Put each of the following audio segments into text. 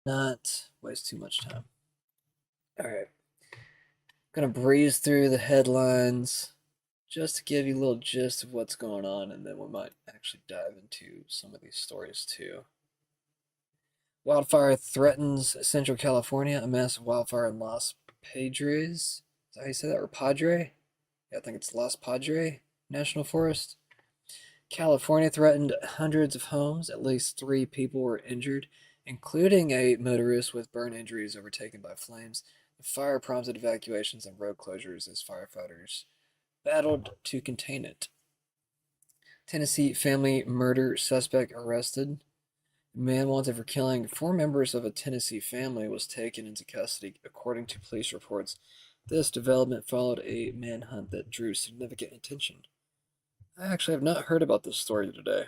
not waste too much time. All right, gonna breeze through the headlines just to give you a little gist of what's going on, and then we might actually dive into some of these stories too. Wildfire threatens Central California. A massive wildfire in Los Padres. Is that how you say that? Or Padre? Yeah, I think it's Los Padre National Forest. California threatened hundreds of homes. At least 3 people were injured, including a motorist with burn injuries overtaken by flames. The fire prompted evacuations and road closures as firefighters battled to contain it. Tennessee family murder suspect arrested. A man wanted for killing 4 members of a Tennessee family was taken into custody, according to police reports. This development followed a manhunt that drew significant attention. I actually have not heard about this story today.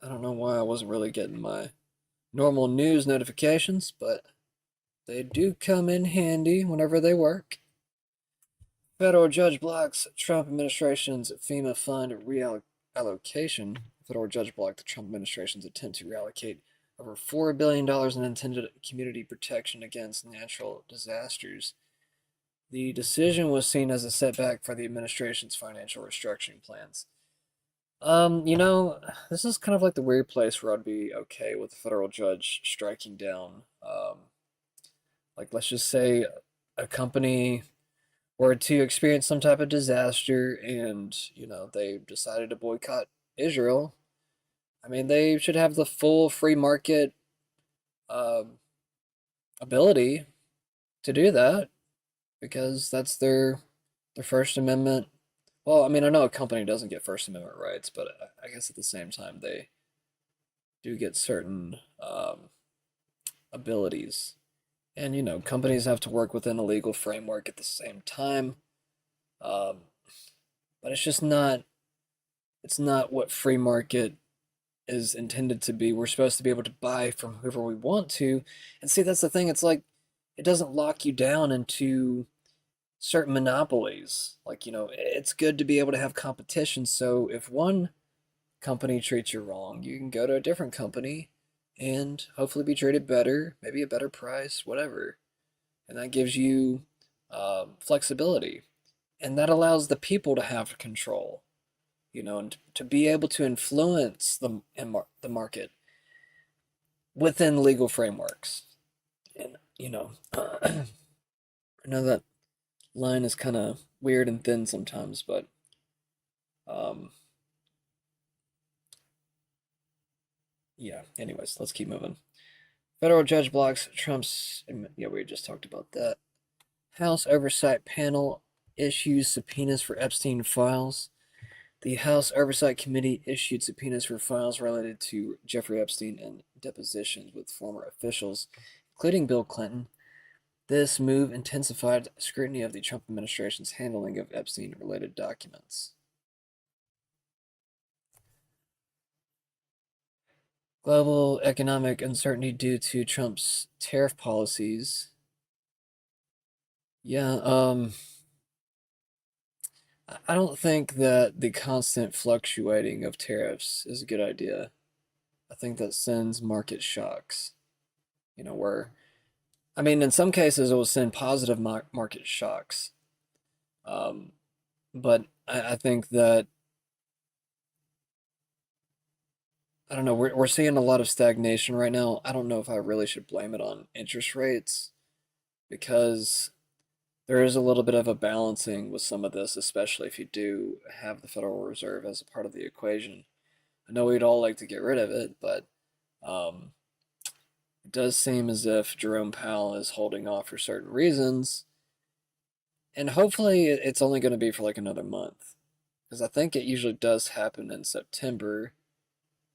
I don't know why I wasn't really getting my normal news notifications, but they do come in handy whenever they work. Federal judge blocks Trump administration's FEMA fund reallocation. Federal judge blocked the Trump administration's attempt to reallocate over $4 billion in intended community protection against natural disasters. The decision was seen as a setback for the administration's financial restructuring plans. This is kind of like the weird place where I'd be okay with the federal judge striking down. Like, let's just say a company were to experience some type of disaster and, they decided to boycott Israel. I mean, they should have the full free market um, ability to do that because that's their First Amendment. Well, I mean, I know a company doesn't get First Amendment rights, but I guess at the same time they do get certain abilities. And companies have to work within a legal framework at the same time. Um, but it's just not. It's not what free market is intended to be. We're supposed to be able to buy from whoever we want to. And see, that's the thing. It's like it doesn't lock you down into certain monopolies. Like, it's good to be able to have competition. So if one company treats you wrong, you can go to a different company and hopefully be treated better, maybe a better price, whatever. And that gives you flexibility. And that allows the people to have control, and to be able to influence the market within legal frameworks. And, I know that line is kind of weird and thin sometimes, but um, yeah, anyways, let's keep moving. Federal judge blocks Trump's. Yeah, we just talked about that. House Oversight Panel issues subpoenas for Epstein files. The House Oversight Committee issued subpoenas for files related to Jeffrey Epstein and depositions with former officials, including Bill Clinton. This move intensified scrutiny of the Trump administration's handling of Epstein-related documents. Global economic uncertainty due to Trump's tariff policies. Yeah, I don't think that the constant fluctuating of tariffs is a good idea. I think that sends market shocks. Where, I mean, in some cases it will send positive market shocks. Um, but I think that, I don't know, we're seeing a lot of stagnation right now. I don't know if I really should blame it on interest rates because there is a little bit of a balancing with some of this, especially if you do have the Federal Reserve as a part of the equation. I know we'd all like to get rid of it, but um, it does seem as if Jerome Powell is holding off for certain reasons. And hopefully it's only going to be for like another month. Because I think it usually does happen in September,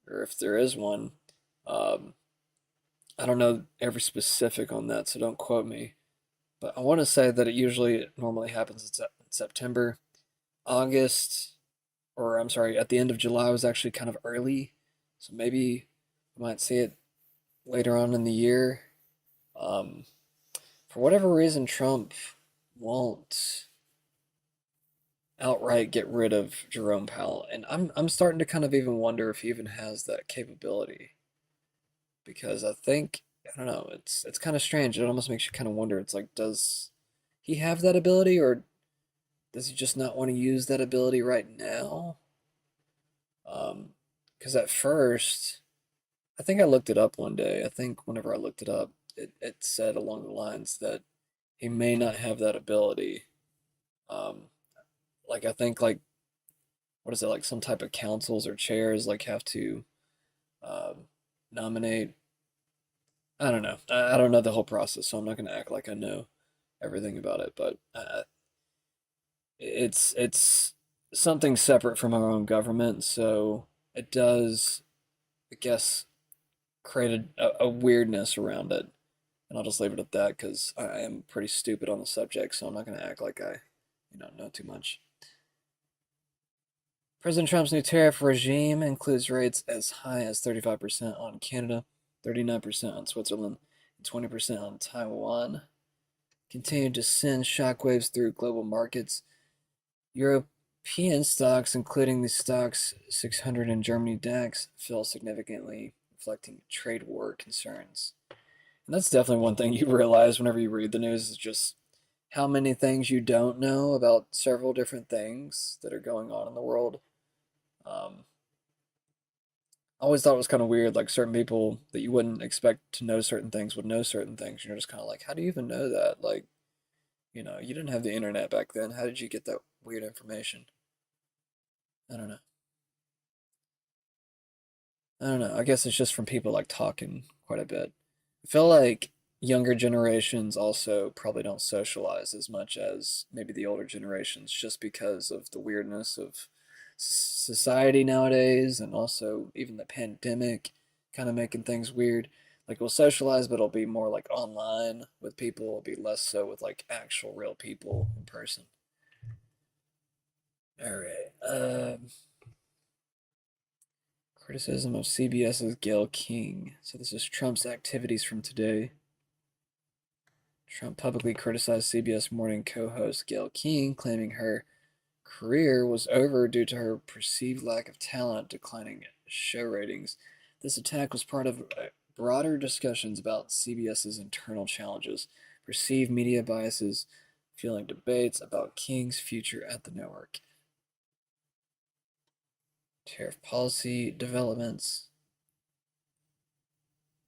or if there is one. Um, I don't know every specific on that, so don't quote me. But I want to say that it normally happens in September. August, or I'm sorry, at the end of July was actually kind of early. So maybe we might see it later on in the year. Um, for whatever reason, Trump won't outright get rid of Jerome Powell, and I'm starting to kind of even wonder if he even has that capability, because I think I don't know. It's kind of strange. It almost makes you kind of wonder. It's like, does he have that ability, or does he just not want to use that ability right now? Because at first, I think I looked it up one day. I think whenever I looked it up, it said along the lines that he may not have that ability. Um, like I think like what is it, like some type of councils or chairs like have to um, nominate. I don't know. I don't know the whole process, so I'm not going to act like I know everything about it. But it's something separate from our own government, so it does, I guess, create a weirdness around it. And I'll just leave it at that because I am pretty stupid on the subject, so I'm not going to act like I, know too much. President Trump's new tariff regime includes rates as high as 35% on Canada, 39% on Switzerland, and 20% on Taiwan. Continued to send shockwaves through global markets. European stocks, including the stocks 600 in Germany DAX, fell significantly, reflecting trade war concerns. And that's definitely one thing you realize whenever you read the news is just how many things you don't know about several different things that are going on in the world. Um, I always thought it was kind of weird, like certain people that you wouldn't expect to know certain things would know certain things. You're just kind of like, how do you even know that? Like, you didn't have the internet back then. How did you get that weird information? I don't know. I don't know. I guess it's just from people like talking quite a bit. I feel like younger generations also probably don't socialize as much as maybe the older generations just because of the weirdness of society nowadays and also even the pandemic kind of making things weird. Like we'll socialize, but it'll be more like online with people. It'll be less so with like actual real people in person. All right. Criticism of CBS's Gayle King. So this is Trump's activities from today. Trump publicly criticized CBS Morning co-host Gayle King, claiming her career was over due to her perceived lack of talent, declining show ratings. This attack was part of broader discussions about CBS's internal challenges, perceived media biases, fueling debates about King's future at the network. Tariff policy developments.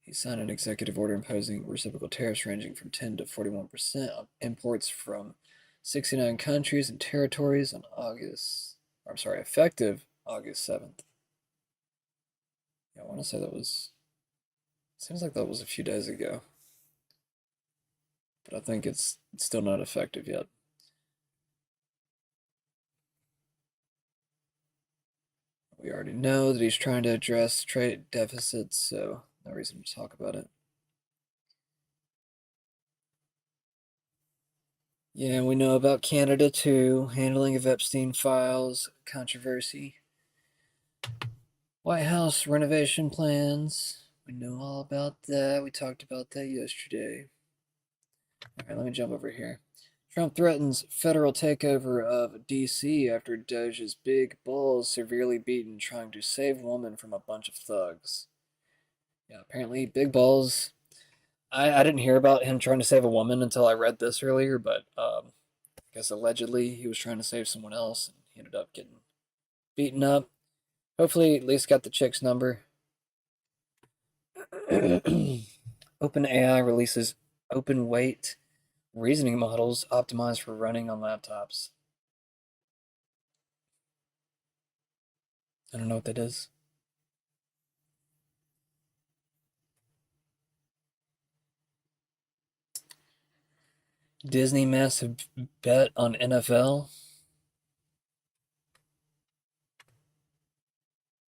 He signed an executive order imposing reciprocal tariffs ranging from 10 to 41% on imports from 69 countries and territories on effective August 7th. Yeah, I want to say seems like that was a few days ago, but I think it's still not effective yet. We already know that he's trying to address trade deficits, so no reason to talk about it. Yeah, we know about Canada too, handling of Epstein files, controversy. White House renovation plans. We know all about that. We talked about that yesterday. All right, let me jump over here. Trump threatens federal takeover of D.C. after Doge's big balls severely beaten trying to save woman from a bunch of thugs. Yeah, apparently big balls. I didn't hear about him trying to save a woman until I read this earlier, but I guess allegedly he was trying to save someone else and he ended up getting beaten up. Hopefully, at least got the chick's number. OpenAI releases open weight reasoning models optimized for running on laptops. I don't know what that is. Disney massive bet on NFL.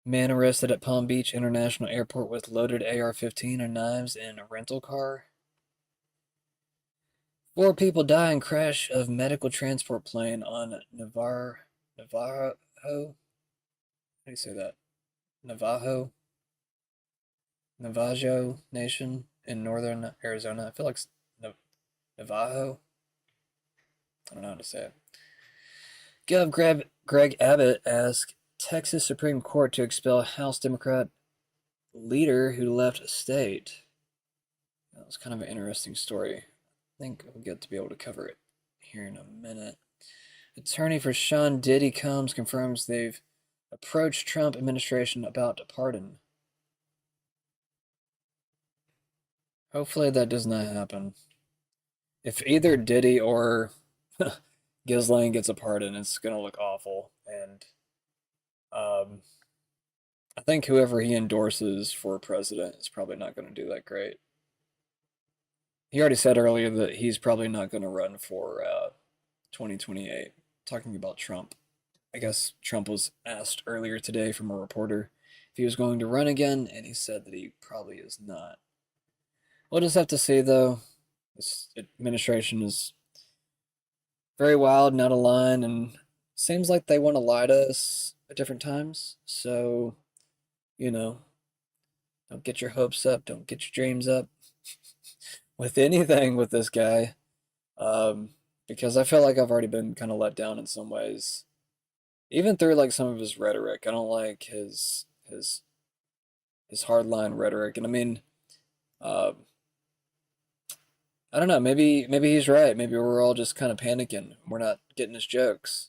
Man arrested at Palm Beach International Airport with loaded AR-15 and knives in a rental car. 4 people die in crash of medical transport plane on Navajo. How do you say that? Navajo Nation in northern Arizona. I feel like Navajo. I don't know how to say it. Greg Abbott asked Texas Supreme Court to expel House Democrat leader who left state. was kind of an interesting story. I think we'll get to be able to cover it here in a minute. Attorney for Sean Diddy Combs confirms they've approached Trump administration about a pardon. Hopefully that does not happen. If either Diddy or Ghislaine gets a pardon, it's gonna look awful. And um, I think whoever he endorses for president is probably not going to do that great. He already said earlier that he's probably not going to run for 2028. Talking about Trump. I guess Trump was asked earlier today from a reporter if he was going to run again, and he said that he probably is not. We'll just have to see, though. This administration is very wild and out of line, and seems like they want to lie to us at different times. So, you know, don't get your hopes up, don't get your dreams up with anything with this guy. Um, because I feel like I've already been kind of let down in some ways. Even through like some of his rhetoric. I don't like his hardline rhetoric. And I mean, uh, I don't know, maybe he's right. Maybe we're all just kind of panicking. We're not getting his jokes.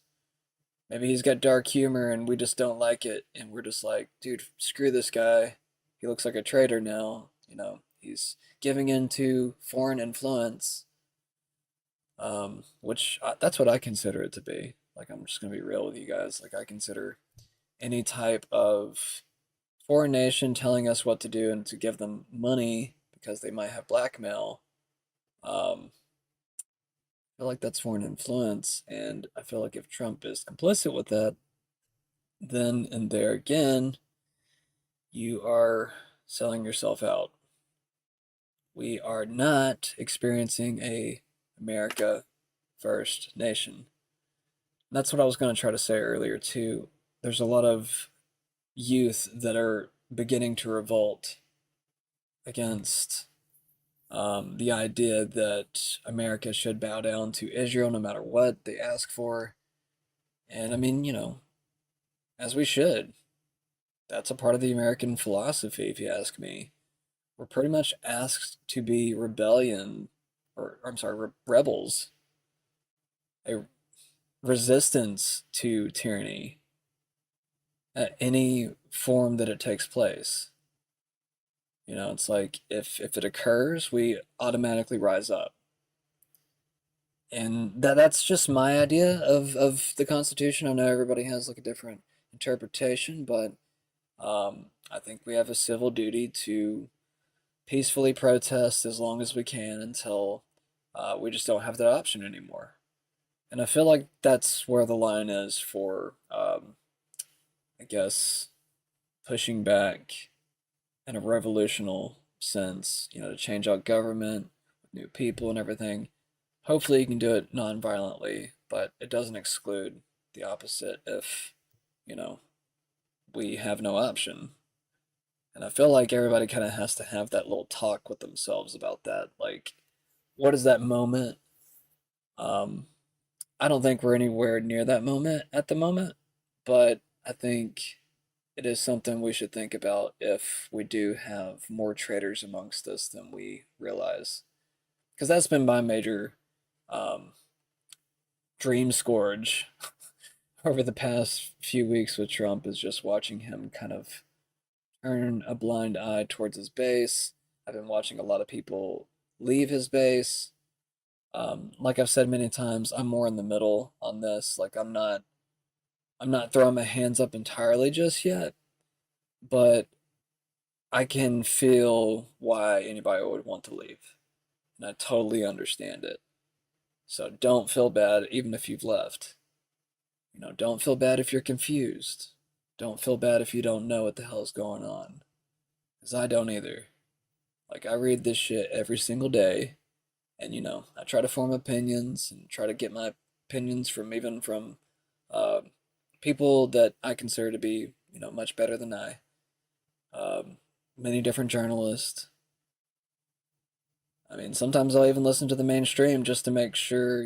Maybe he's got dark humor and we just don't like it and we're just like, dude, screw this guy. He looks like a traitor now, He's giving in to foreign influence. Which that's what I consider it to be. Like, I'm just gonna be real with you guys. Like, I consider any type of foreign nation telling us what to do and to give them money because they might have blackmail. Um, I feel like that's foreign influence, and I feel like if Trump is complicit with that, then and there again, you are selling yourself out. We are not experiencing a America first nation. That's what I was going to try to say earlier too. There's a lot of youth that are beginning to revolt against the idea that America should bow down to Israel no matter what they ask for. And I mean, as we should. That's a part of the American philosophy, if you ask me. We're pretty much asked to be rebels, a resistance to tyranny at any form that it takes place. It's like if it occurs, we automatically rise up. And that's just my idea of the Constitution. I know everybody has like a different interpretation, but I think we have a civil duty to peacefully protest as long as we can until we just don't have that option anymore. And I feel like that's where the line is for, I guess, pushing back in a revolutionary sense, to change out government, new people and everything. Hopefully you can do it non-violently, but it doesn't exclude the opposite if, you know, we have no option. And I feel like everybody kind of has to have that little talk with themselves about that. Like, what is that moment? Um, I don't think we're anywhere near that moment at the moment, but I think it is something we should think about if we do have more traitors amongst us than we realize. Because that's been my major um, dream scourge over the past few weeks with Trump is just watching him kind of turn a blind eye towards his base. I've been watching a lot of people leave his base. Like I've said many times, I'm more in the middle on this. Like I'm not throwing my hands up entirely just yet, but I can feel why anybody would want to leave. And I totally understand it. So don't feel bad even if you've left. Don't feel bad if you're confused. Don't feel bad if you don't know what the hell's going on. Because I don't either. Like, I read this shit every single day, and I try to form opinions and try to get my opinions from even from uh, people that I consider to be, much better than I. Um, Many different journalists. I mean, sometimes I'll even listen to the mainstream just to make sure,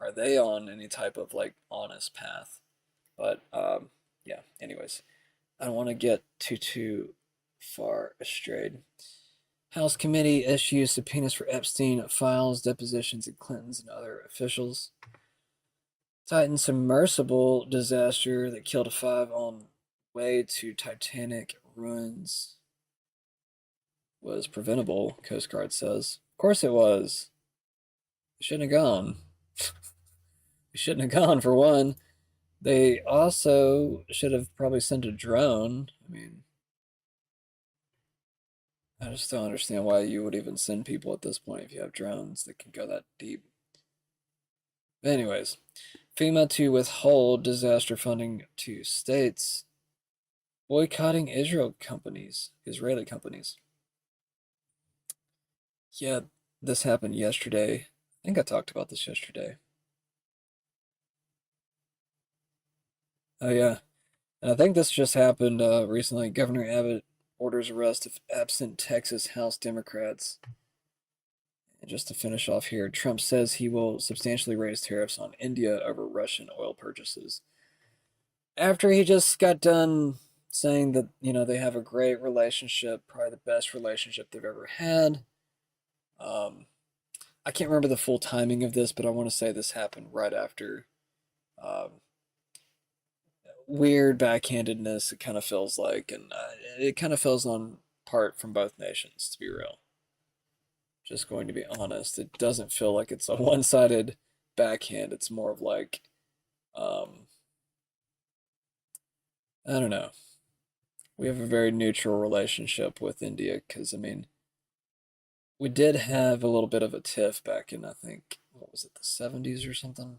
are they on any type of like honest path? But yeah, anyways, I don't want to get too far astray. House committee issues subpoenas for Epstein files, depositions of Clintons and other officials. Titan submersible disaster that killed 5 on way to Titanic ruins was preventable, Coast Guard says. Of course it was. We shouldn't have gone. We shouldn't have gone, for one. They also should have probably sent a drone. I mean, I just don't understand why you would even send people at this point if you have drones that can go that deep. But anyways, FEMA to withhold disaster funding to states, boycotting Israeli companies. Yeah, this happened yesterday. I think I talked about this yesterday. Oh yeah, and I think this just happened recently. Governor Abbott orders arrest of absent Texas House Democrats. And just to finish off here, Trump says he will substantially raise tariffs on India over Russian oil purchases. After he just got done saying that, they have a great relationship, probably the best relationship they've ever had. I can't remember the full timing of this, but I want to say this happened right after weird backhandedness, it kind of feels like, and it kind of feels on part from both nations, to be real. Just going to be honest, it doesn't feel like it's a one-sided backhand. It's more of like, I don't know. We have a very neutral relationship with India because, I mean, we did have a little bit of a tiff back in, I think, what was it, the 70s or something?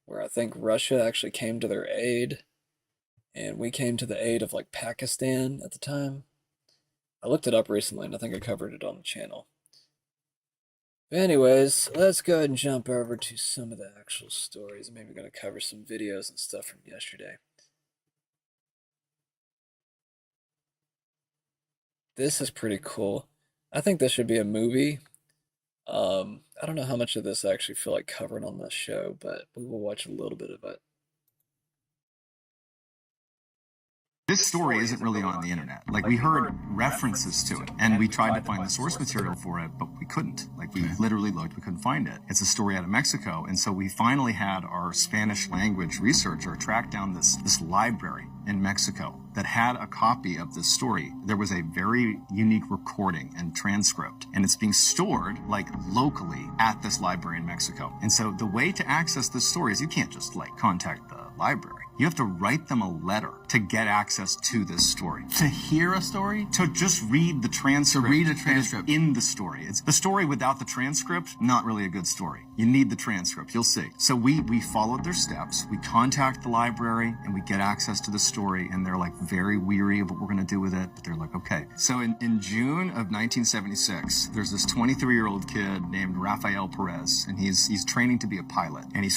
Where I think Russia actually came to their aid, and we came to the aid of like Pakistan at the time. I looked it up recently, and I think I covered it on the channel. But anyways, let's go ahead and jump over to some of the actual stories. I'm maybe going to cover some videos and stuff from yesterday. This is pretty cool. I think this should be a movie. I don't know how much of this I actually feel like covering on this show, but we will watch a little bit of it. This story isn't really on the internet. Like, we heard references to it, and we tried to find the source material for it, but we couldn't. Like, we literally looked, we couldn't find it. It's a story out of Mexico, and so we finally had our Spanish language researcher track down this library in Mexico that had a copy of this story. There was a very unique recording and transcript, and it's being stored, like, locally at this library in Mexico. And so the way to access this story is you can't just, like, contact the library. You have to write them a letter to get access to this story. To hear a story? To just read the transcript. To read a transcript. In the story. It's the story without the transcript, not really a good story. You need the transcript, you'll see. So we followed their steps. We contact the library and we get access to the story, and they're like very weary of what we're gonna do with it, but they're like, okay. So in June of 1976, there's this 23-year-old kid named Rafael Perez, and he's training to be a pilot. And he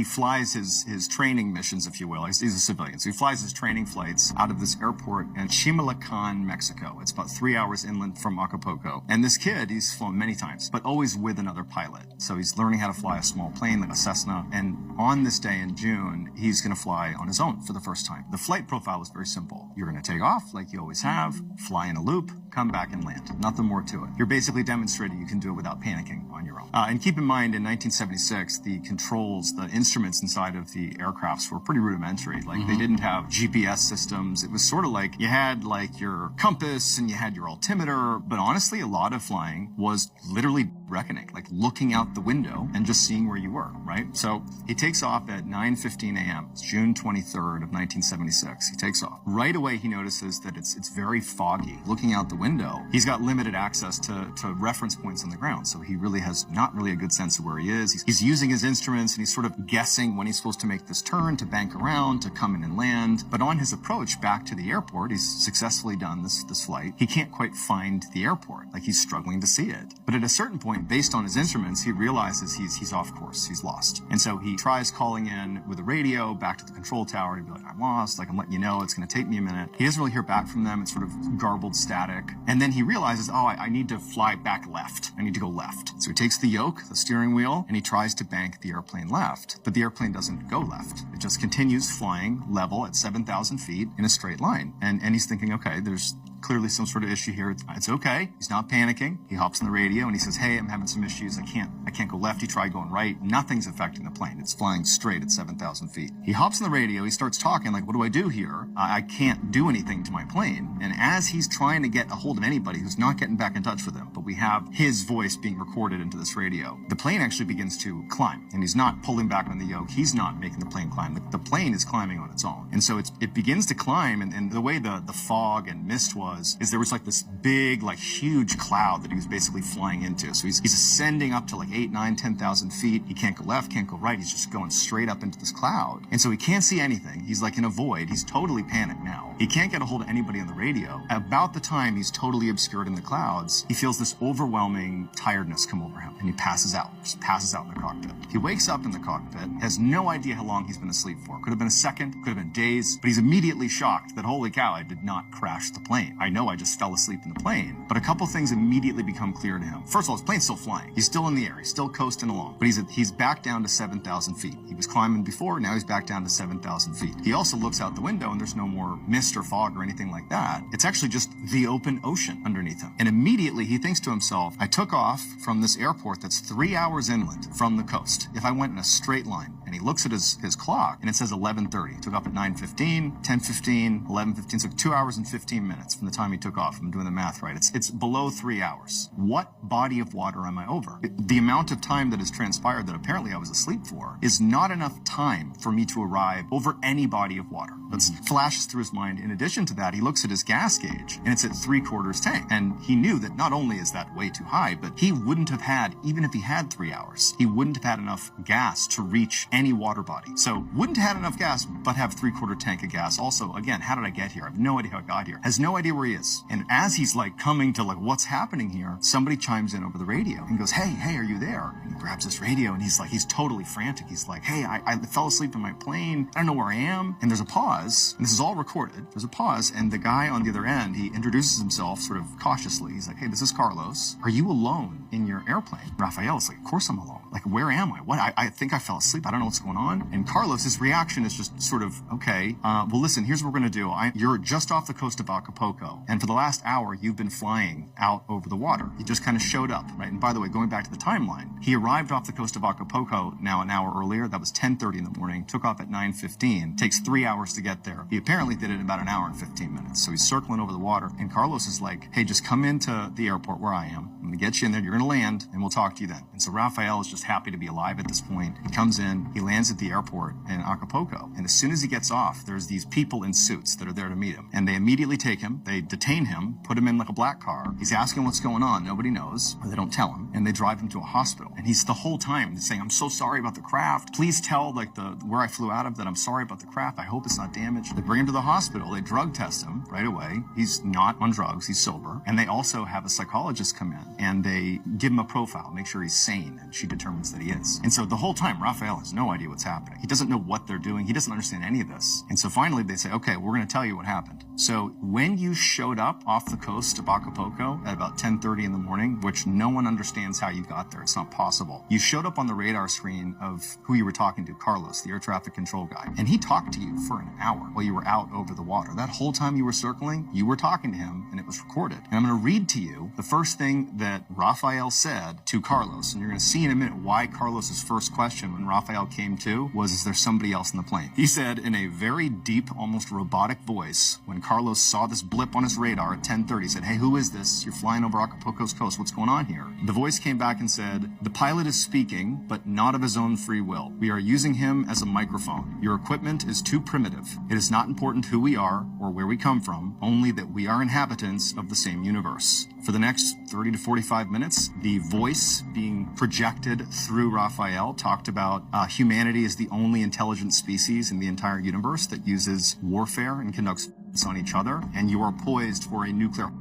flies his training missions, if you will. He's a civilian. So he flies his training flights out of this airport in Chimalacán, Mexico. It's about 3 hours inland from Acapulco. And this kid, he's flown many times, but always with another pilot. So he's learning how to fly a small plane, like a Cessna. And on this day in June, he's going to fly on his own for the first time. The flight profile is very simple. You're going to take off like you always have, fly in a loop, come back and land. Nothing more to it. You're basically demonstrating you can do it without panicking on your own. And keep in mind, in 1976, the controls, the instruments inside of the aircrafts were pretty rudimentary. Like, they didn't have GPS systems. It was sort of like you had like your compass and you had your altimeter, but honestly, a lot of flying was literally reckoning, like looking out the window and just seeing where you were, right? So he takes off at 9:15 a.m. It's June 23rd of 1976. He takes off. Right away, he notices that it's very foggy. Looking out the window, he's got limited access to reference points on the ground, so he really has not really a good sense of where he is. He's using his instruments and he's sort of guessing when he's supposed to make this turn, to bank around, to come in and land. But on his approach back to the airport, he's successfully done this flight. He can't quite find the airport. Like, he's struggling to see it. But at a certain point, based on his instruments, he realizes he's off course. He's lost. And so he tries calling in with a radio back to the control tower to be like, I'm lost. Like, I'm letting you know, it's going to take me a minute. He doesn't really hear back from them. It's sort of garbled static. And then he realizes, oh, I need to fly back left. I need to go left. So he takes the yoke, the steering wheel, and he tries to bank the airplane left. But the airplane doesn't go left. It just continues flying level at 7,000 feet in a straight line. And he's thinking, okay, there's clearly some sort of issue here. It's okay. He's not panicking. He hops on the radio and he says, hey, I'm having some issues. I can't go left. He tried going right. Nothing's affecting the plane. It's flying straight at 7,000 feet. He hops on the radio. He starts talking like, what do I do here? I can't do anything to my plane. And as he's trying to get a hold of anybody who's not getting back in touch with him, but we have his voice being recorded into this radio, the plane actually begins to climb. And he's not pulling back on the yoke. He's not making the plane climb. The plane is climbing on its own. And so it begins to climb. And the way the fog and mist is there was like this big, like huge cloud that he was basically flying into. So he's ascending up to like 8, 9, 10,000 feet. He can't go left, can't go right. He's just going straight up into this cloud. And so he can't see anything. He's like in a void. He's totally panicked now. He can't get a hold of anybody on the radio. About the time he's totally obscured in the clouds, he feels this overwhelming tiredness come over him and he passes out in the cockpit. He wakes up in the cockpit, has no idea how long he's been asleep for. Could have been a second, could have been days, but he's immediately shocked that, holy cow, I did not crash the plane. I know I just fell asleep in the plane, but a couple things immediately become clear to him. First of all, his plane's still flying. He's still in the air. He's still coasting along, but he's back down to 7,000 feet. He was climbing before, now he's back down to 7,000 feet. He also looks out the window and there's no more mist or fog or anything like that. It's actually just the open ocean underneath him. And immediately he thinks to himself, I took off from this airport that's 3 hours inland from the coast. If I went in a straight line, and he looks at his clock and it says 11:30. He took off at 9:15, 10:15, 11:15. So 2 hours and 15 minutes from the time he took off. I'm doing the math right. It's below 3 hours. What body of water am I over? The amount of time that has transpired that apparently I was asleep for is not enough time for me to arrive over any body of water. That flashes through his mind. In addition to that, he looks at his gas gauge and it's at 3/4 tank. And he knew that not only is that way too high, but he wouldn't have had, even if he had 3 hours, he wouldn't have had enough gas to reach any water body. So wouldn't have had enough gas, but have 3/4 tank of gas. Also, again, how did I get here? I have no idea how I got here. Has no idea where he is. And as he's like coming to like, what's happening here? Somebody chimes in over the radio and goes, hey, are you there? And he grabs this radio and he's totally frantic. He's like, hey, I fell asleep in my plane. I don't know where I am. And there's a pause. And this is all recorded. There's a pause. And the guy on the other end, he introduces himself sort of cautiously. He's like, hey, this is Carlos. Are you alone in your airplane? Raphael is like, of course I'm alone. Like, where am I? What? I think I fell asleep. I don't know what's going on. And Carlos's reaction is just sort of, okay, well, listen, here's what we're going to do. You're just off the coast of Acapulco. And for the last hour, you've been flying out over the water. You just kind of showed up, right? And by the way, going back to the timeline, he arrived off the coast of Acapulco now an hour earlier. That was 10:30 in the morning. Took off at 9:15. Takes 3 hours to get there. He apparently did it in about an hour and 15 minutes. So he's circling over the water. And Carlos is like, hey, just come into the airport where I am. I'm going to get you in there. You're going to land and we'll talk to you then. And so Raphael is just happy to be alive at this point. He comes in, he lands at the airport in Acapulco. And as soon as he gets off, there's these people in suits that are there to meet him. And they immediately take him, they detain him, put him in like a black car. He's asking what's going on. Nobody knows, or they don't tell him. And they drive him to a hospital. And he's the whole time saying, I'm so sorry about the craft. Please tell like where I flew out of that I'm sorry about the craft. I hope it's not damaged. They bring him to the hospital. They drug test him right away. He's not on drugs. He's sober. And they also have a psychologist come in and they give him a profile, make sure he's sane. And she determines that he is. And so the whole time, Raphael has no idea what's happening. He doesn't know what they're doing. He doesn't understand any of this. And so finally they say, okay, we're going to tell you what happened. So when you showed up off the coast of Acapulco at about 10:30 in the morning, which no one understands how you got there. It's not possible. You showed up on the radar screen of who you were talking to, Carlos, the air traffic control guy. And he talked to you for an hour while you were out over the water. That whole time you were circling, you were talking to him and it was recorded. And I'm going to read to you the first thing that Raphael said to Carlos. And you're going to see in a minute why Carlos's first question when Raphael came to was, is there somebody else in the plane? He said in a very deep, almost robotic voice, when Carlos saw this blip on his radar at 10:30, he said, hey, who is this? You're flying over Acapulco's coast. What's going on here? The voice came back and said, the pilot is speaking, but not of his own free will. We are using him as a microphone. Your equipment is too primitive. It is not important who we are or where we come from, only that we are inhabitants of the same universe. For the next 30 to 45 minutes, the voice being projected through Raphael talked about humanity is the only intelligent species in the entire universe that uses warfare and conducts on each other, and you are poised for a nuclear,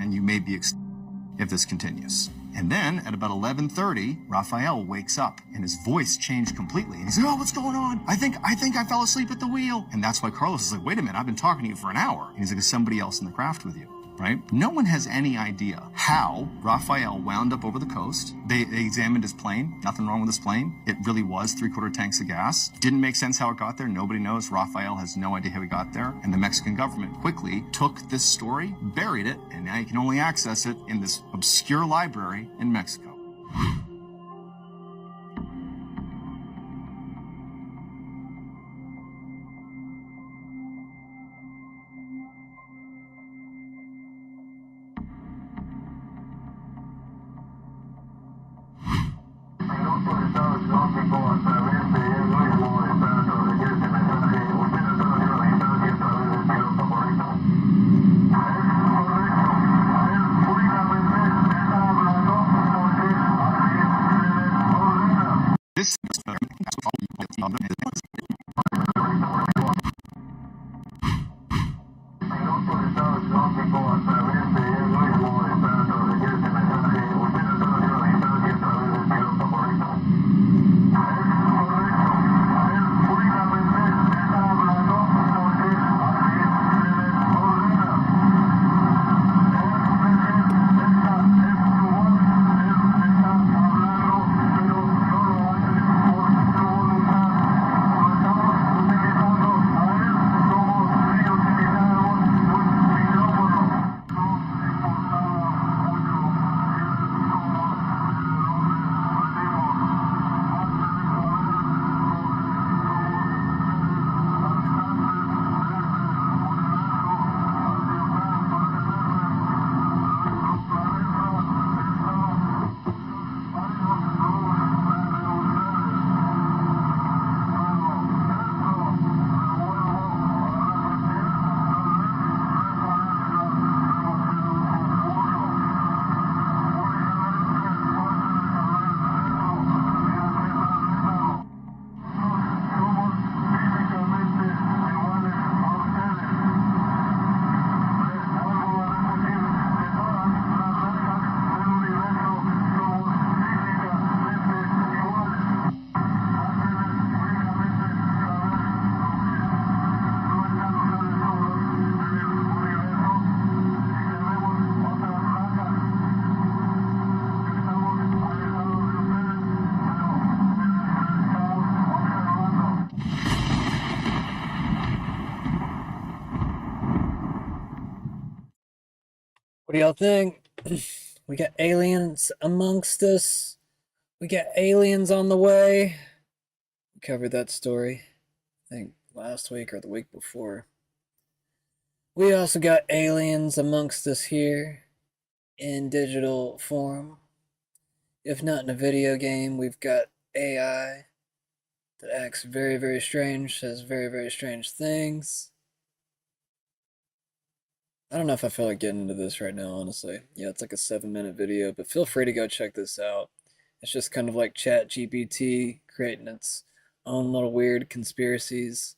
and you may be if this continues. And then at about 11:30, Raphael wakes up and his voice changed completely. And he's like, oh, what's going on? I think I fell asleep at the wheel. And that's why Carlos is like, wait a minute, I've been talking to you for an hour. And he's like, is somebody else in the craft with you? right? No one has any idea how Raphael wound up over the coast. They examined his plane. Nothing wrong with his plane. It really was 3/4 tanks of gas. Didn't make sense how it got there. Nobody knows. Raphael has no idea how he got there. And the Mexican government quickly took this story, buried it, and now you can only access it in this obscure library in Mexico. This What do y'all think? We got aliens amongst us. We got aliens on the way. We covered that story, I think, last week or the week before. We also got aliens amongst us here in digital form. If not in a video game, we've got AI that acts very, very strange, says very, very strange things. I don't know if I feel like getting into this right now, honestly. Yeah, it's like a 7-minute video, but feel free to go check this out. It's just kind of like ChatGPT creating its own little weird conspiracies.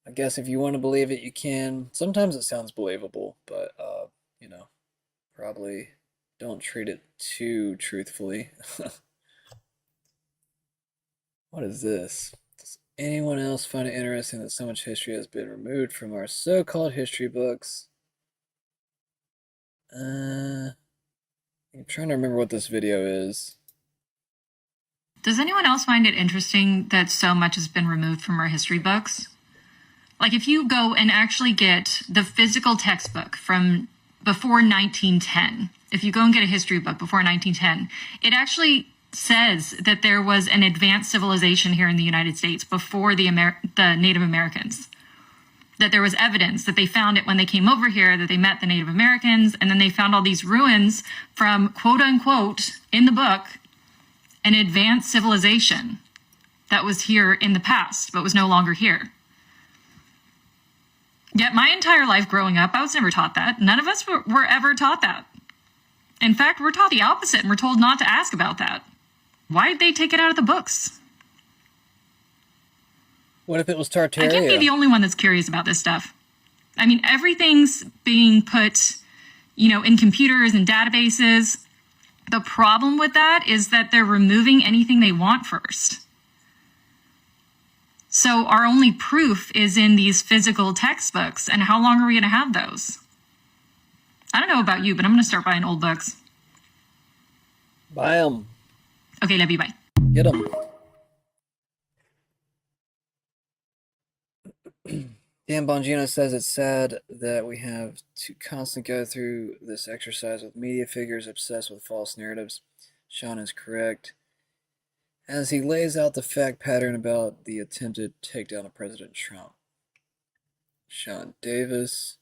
I guess if you want to believe it, you can. Sometimes it sounds believable, but, probably don't treat it too truthfully. What is this? Does anyone else find it interesting that so much history has been removed from our so-called history books? I'm trying to remember what this video is. Does anyone else find it interesting that so much has been removed from our history books? Like if you go and actually get the physical textbook from before 1910, if you go and get a history book before 1910, it actually says that there was an advanced civilization here in the United States before the Native Americans. That there was evidence that they found it when they came over here, that they met the Native Americans, and then they found all these ruins from, quote unquote, in the book, an advanced civilization that was here in the past, but was no longer here. Yet my entire life growing up, I was never taught that. None of us were ever taught that. In fact, we're taught the opposite, and we're told not to ask about that. Why did they take it out of the books? What if it was Tartaria? I can't be the only one that's curious about this stuff. I mean, everything's being put, in computers and databases. The problem with that is that they're removing anything they want first. So our only proof is in these physical textbooks, and how long are we going to have those? I don't know about you, but I'm going to start buying old books. Buy them. Okay, love you, bye. Get them. Dan Bongino says it's sad that we have to constantly go through this exercise with media figures obsessed with false narratives. Sean is correct. As he lays out the fact pattern about the attempted takedown of President Trump. Sean Davis.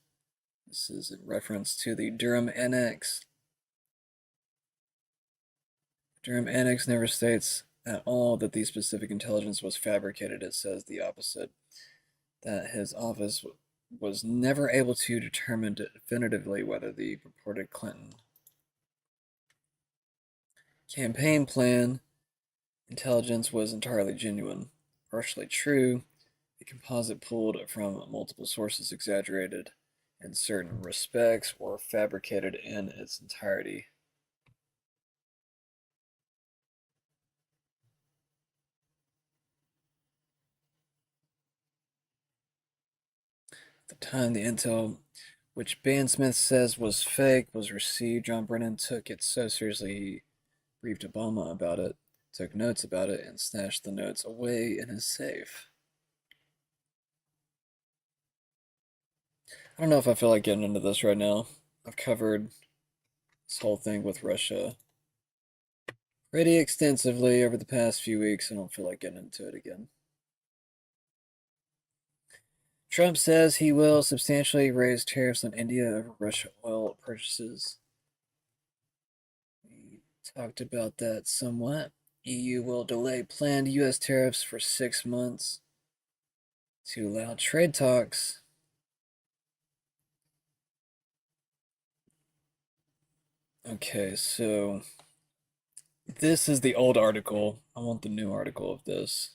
This is in reference to the Durham Annex. Durham Annex never states at all that the specific intelligence was fabricated. It says the opposite. That his office was never able to determine definitively whether the purported Clinton campaign plan intelligence was entirely genuine, partially true. The composite pulled from multiple sources exaggerated in certain respects or fabricated in its entirety. At the time the intel, which Ben Smith says was fake, was received, John Brennan took it so seriously he briefed Obama about it, took notes about it, and stashed the notes away in his safe. I don't know if I feel like getting into this right now. I've covered this whole thing with Russia pretty extensively over the past few weeks. I don't feel like getting into it again. Trump says he will substantially raise tariffs on India over Russia oil purchases. We talked about that somewhat. EU will delay planned U.S. tariffs for 6 months to allow trade talks. Okay, so this is the old article. I want the new article of this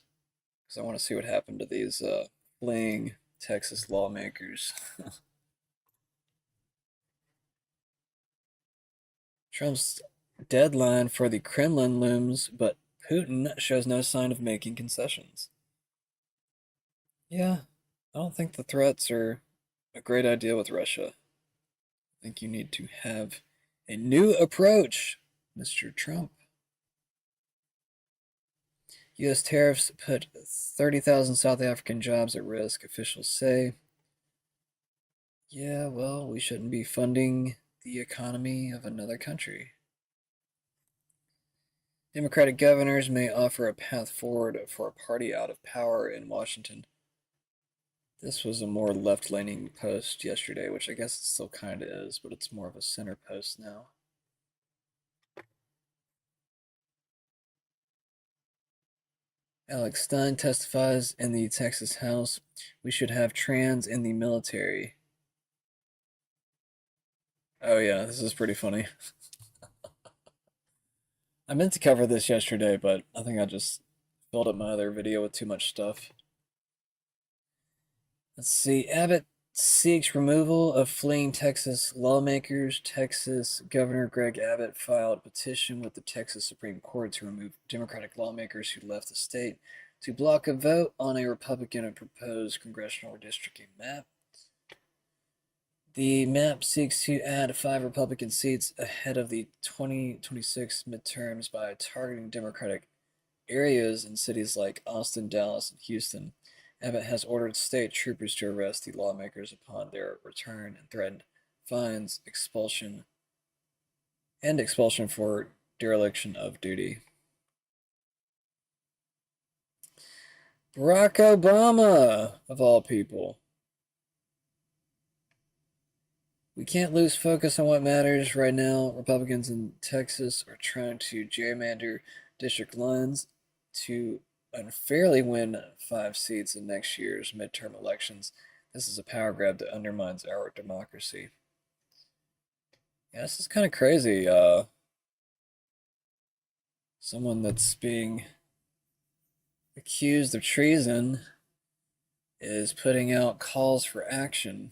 because I want to see what happened to these fleeing Texas lawmakers. Trump's deadline for the Kremlin looms, but Putin shows no sign of making concessions. Yeah, I don't think the threats are a great idea with Russia. I think you need to have a new approach, Mr. Trump. U.S. tariffs put 30,000 South African jobs at risk, officials say. Yeah, well, we shouldn't be funding the economy of another country. Democratic governors may offer a path forward for a party out of power in Washington. This was a more left-leaning post yesterday, which I guess it still kind of is, but it's more of a center post now. Alex Stein testifies in the Texas House. We should have trans in the military. Oh yeah, this is pretty funny. I meant to cover this yesterday, but I think I just filled up my other video with too much stuff. Let's see. Abbott seeks removal of fleeing Texas lawmakers. Texas Governor Greg Abbott filed a petition with the Texas Supreme Court to remove Democratic lawmakers who left the state to block a vote on a Republican proposed congressional redistricting map. The map seeks to add 5 Republican seats ahead of the 2026 midterms by targeting Democratic areas in cities like Austin, Dallas, and Houston. Abbott has ordered state troopers to arrest the lawmakers upon their return and threatened fines, expulsion for dereliction of duty. Barack Obama, of all people. We can't lose focus on what matters right now. Republicans in Texas are trying to gerrymander district lines to unfairly win 5 seats in next year's midterm elections. This is a power grab that undermines our democracy. Yeah, this is kind of crazy. Someone that's being accused of treason is putting out calls for action.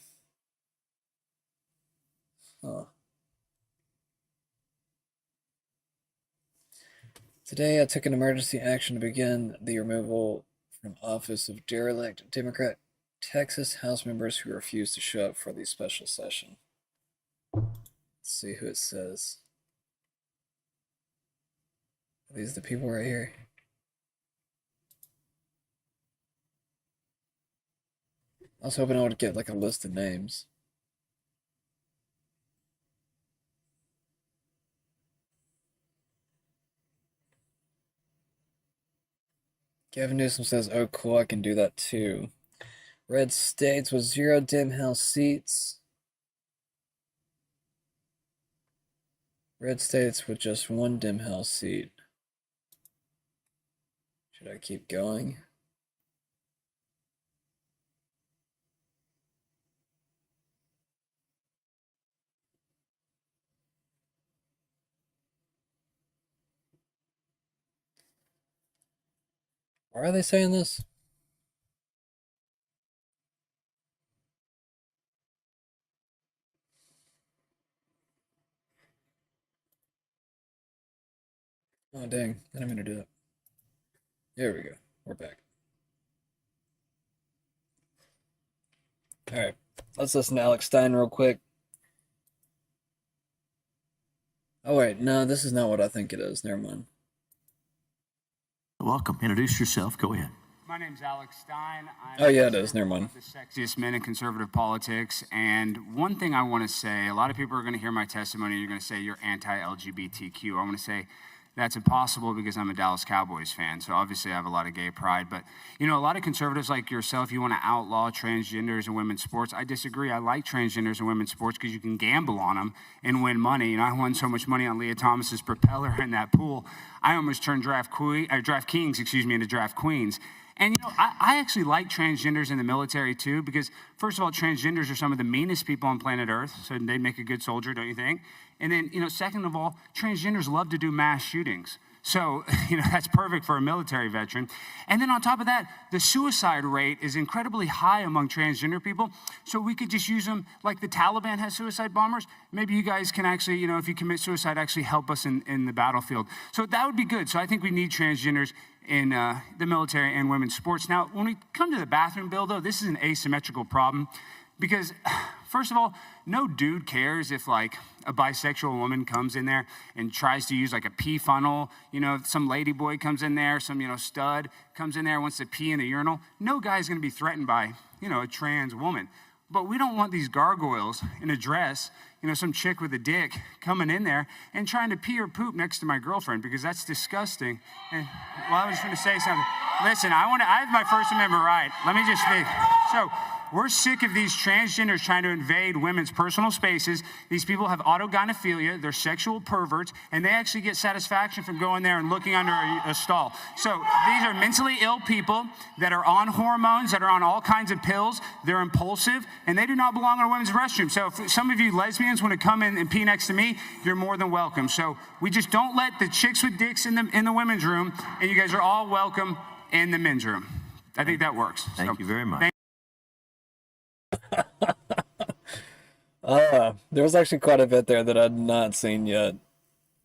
Huh. Today, I took an emergency action to begin the removal from office of derelict Democrat Texas House members who refused to show up for the special session. Let's see who it says. Are these the people right here? I was hoping I would get like a list of names. Gavin Newsom says, oh cool, I can do that too. Red states with 0 dim house seats. Red states with just 1 dim house seat. Should I keep going? Why are they saying this? Oh dang, I didn't mean to do that. There we go. We're back. Alright, let's listen to Alex Stein real quick. Oh wait, no, this is not what I think it is. Never mind. Welcome. Introduce yourself. Go ahead. My name's Alex Stein. Oh yeah, it is. Never mind. The sexiest men in conservative politics. And one thing I want to say, a lot of people are going to hear my testimony and you're going to say you're anti-LGBTQ. I want to say that's impossible because I'm a Dallas Cowboys fan. So obviously I have a lot of gay pride. But, you know, a lot of conservatives like yourself, you want to outlaw transgenders in women's sports. I disagree. I like transgenders in women's sports because you can gamble on them and win money. And I won so much money on Leah Thomas's propeller in that pool. I almost turned draft kings into draft queens. And, you know, I actually like transgenders in the military, too, because, first of all, transgenders are some of the meanest people on planet Earth, so they make a good soldier, don't you think? And then, you know, second of all, transgenders love to do mass shootings. So, you know, that's perfect for a military veteran. And then on top of that, the suicide rate is incredibly high among transgender people. So we could just use them like the Taliban has suicide bombers. Maybe you guys can actually, you know, if you commit suicide, actually help us in the battlefield. So that would be good. So I think we need transgenders in the military and women's sports. Now, when we come to the bathroom bill, though, this is an asymmetrical problem because, first of all, no dude cares if, like, a bisexual woman comes in there and tries to use, like, a pee funnel. You know, if some lady boy comes in there, some, you know, stud comes in there, wants to pee in the urinal. No guy's going to be threatened by, you know, a trans woman. But we don't want these gargoyles in a dress, you know, some chick with a dick coming in there and trying to pee or poop next to my girlfriend because that's disgusting. And, well, I was going to say something. Listen, I have my First Amendment right. Let me just speak. So, we're sick of these transgenders trying to invade women's personal spaces. These people have autogynephilia, they're sexual perverts, and they actually get satisfaction from going there and looking under a stall. So these are mentally ill people that are on hormones, that are on all kinds of pills, they're impulsive, and they do not belong in a women's restroom. So if some of you lesbians want to come in and pee next to me, you're more than welcome. So we just don't let the chicks with dicks in the women's room, and you guys are all welcome in the men's room. I think that works. Thank you very much. There was actually quite a bit there that I'd not seen yet.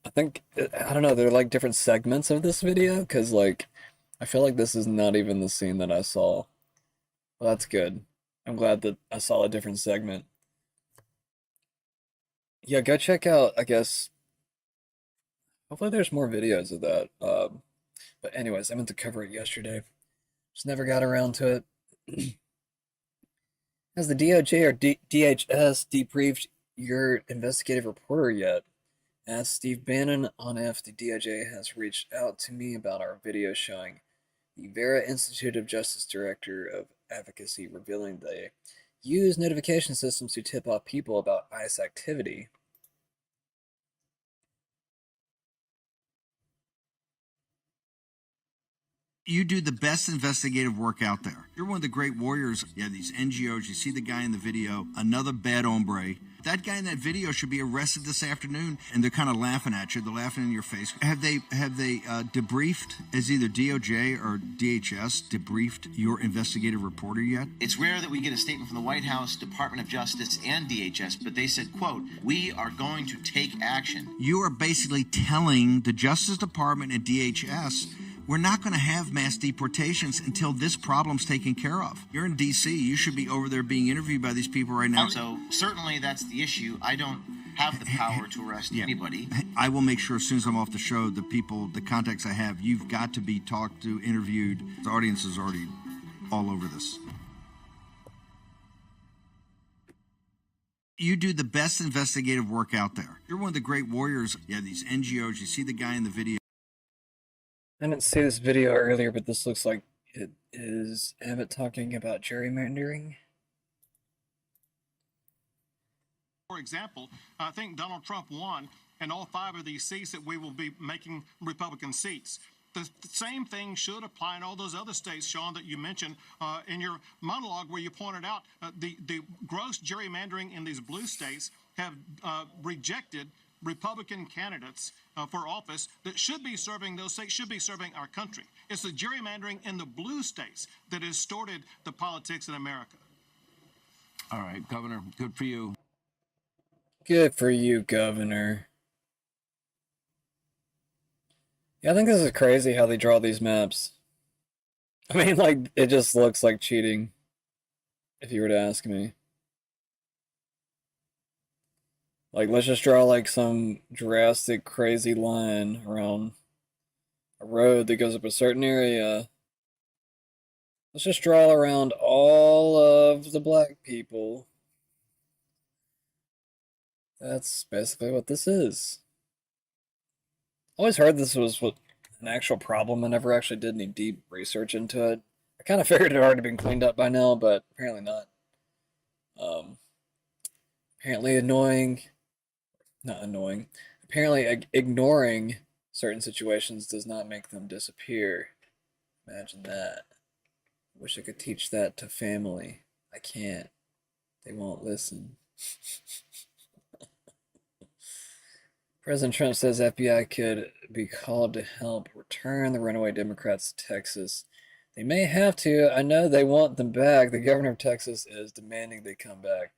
I think, I don't know, they're like different segments of this video, because like, I feel like this is not even the scene that I saw. Well, that's good. I'm glad that I saw a different segment. Yeah, go check out, I guess, hopefully there's more videos of that. But anyways, I meant to cover it yesterday. Just never got around to it. Has the DOJ or DHS debriefed your investigative reporter yet? Asked Steve Bannon on if the DOJ has reached out to me about our video showing the Vera Institute of Justice Director of Advocacy revealing they use notification systems to tip off people about ICE activity. You do the best investigative work out there. You're one of the great warriors. You have these NGOs. You see the guy in the video, another bad hombre. That guy in that video should be arrested this afternoon, and they're kind of laughing at you. They're laughing in your face. Have they debriefed, as either DOJ or DHS, debriefed your investigative reporter yet? It's rare that we get a statement from the White House, Department of Justice, and DHS, but they said, quote, "We are going to take action." You are basically telling the Justice Department and DHS, we're not going to have mass deportations until this problem's taken care of. You're in D.C. You should be over there being interviewed by these people right now. So certainly that's the issue. I don't have the power to arrest anybody. I will make sure as soon as I'm off the show, the people, the contacts I have, you've got to be talked to, interviewed. The audience is already all over this. You do the best investigative work out there. You're one of the great warriors. Yeah, these NGOs, you see the guy in the video. I didn't see this video earlier, but this looks like it is Abbott talking about gerrymandering. For example, I think Donald Trump won in all 5 of these seats that we will be making Republican seats. The same thing should apply in all those other states, Sean, that you mentioned in your monologue, where you pointed out the gross gerrymandering in these blue states have rejected Republican candidates for office that should be serving those states, should be serving our country. It's the gerrymandering in the blue states that has distorted the politics in America. All right, Governor, good for you. Good for you, Governor. Yeah, I think this is crazy how they draw these maps. I mean, like, it just looks like cheating, if you were to ask me. Like, let's just draw, like, some drastic, crazy line around a road that goes up a certain area. Let's just draw around all of the black people. That's basically what this is. I always heard this was an actual problem. I never actually did any deep research into it. I kind of figured it had already been cleaned up by now, but apparently not. Apparently apparently ignoring certain situations does not make them disappear. Imagine that. I wish I could teach that to family. I can't. They won't listen. President Trump says FBI could be called to help return the runaway Democrats to Texas. They may have to. I know they want them back. The governor of Texas is demanding they come back.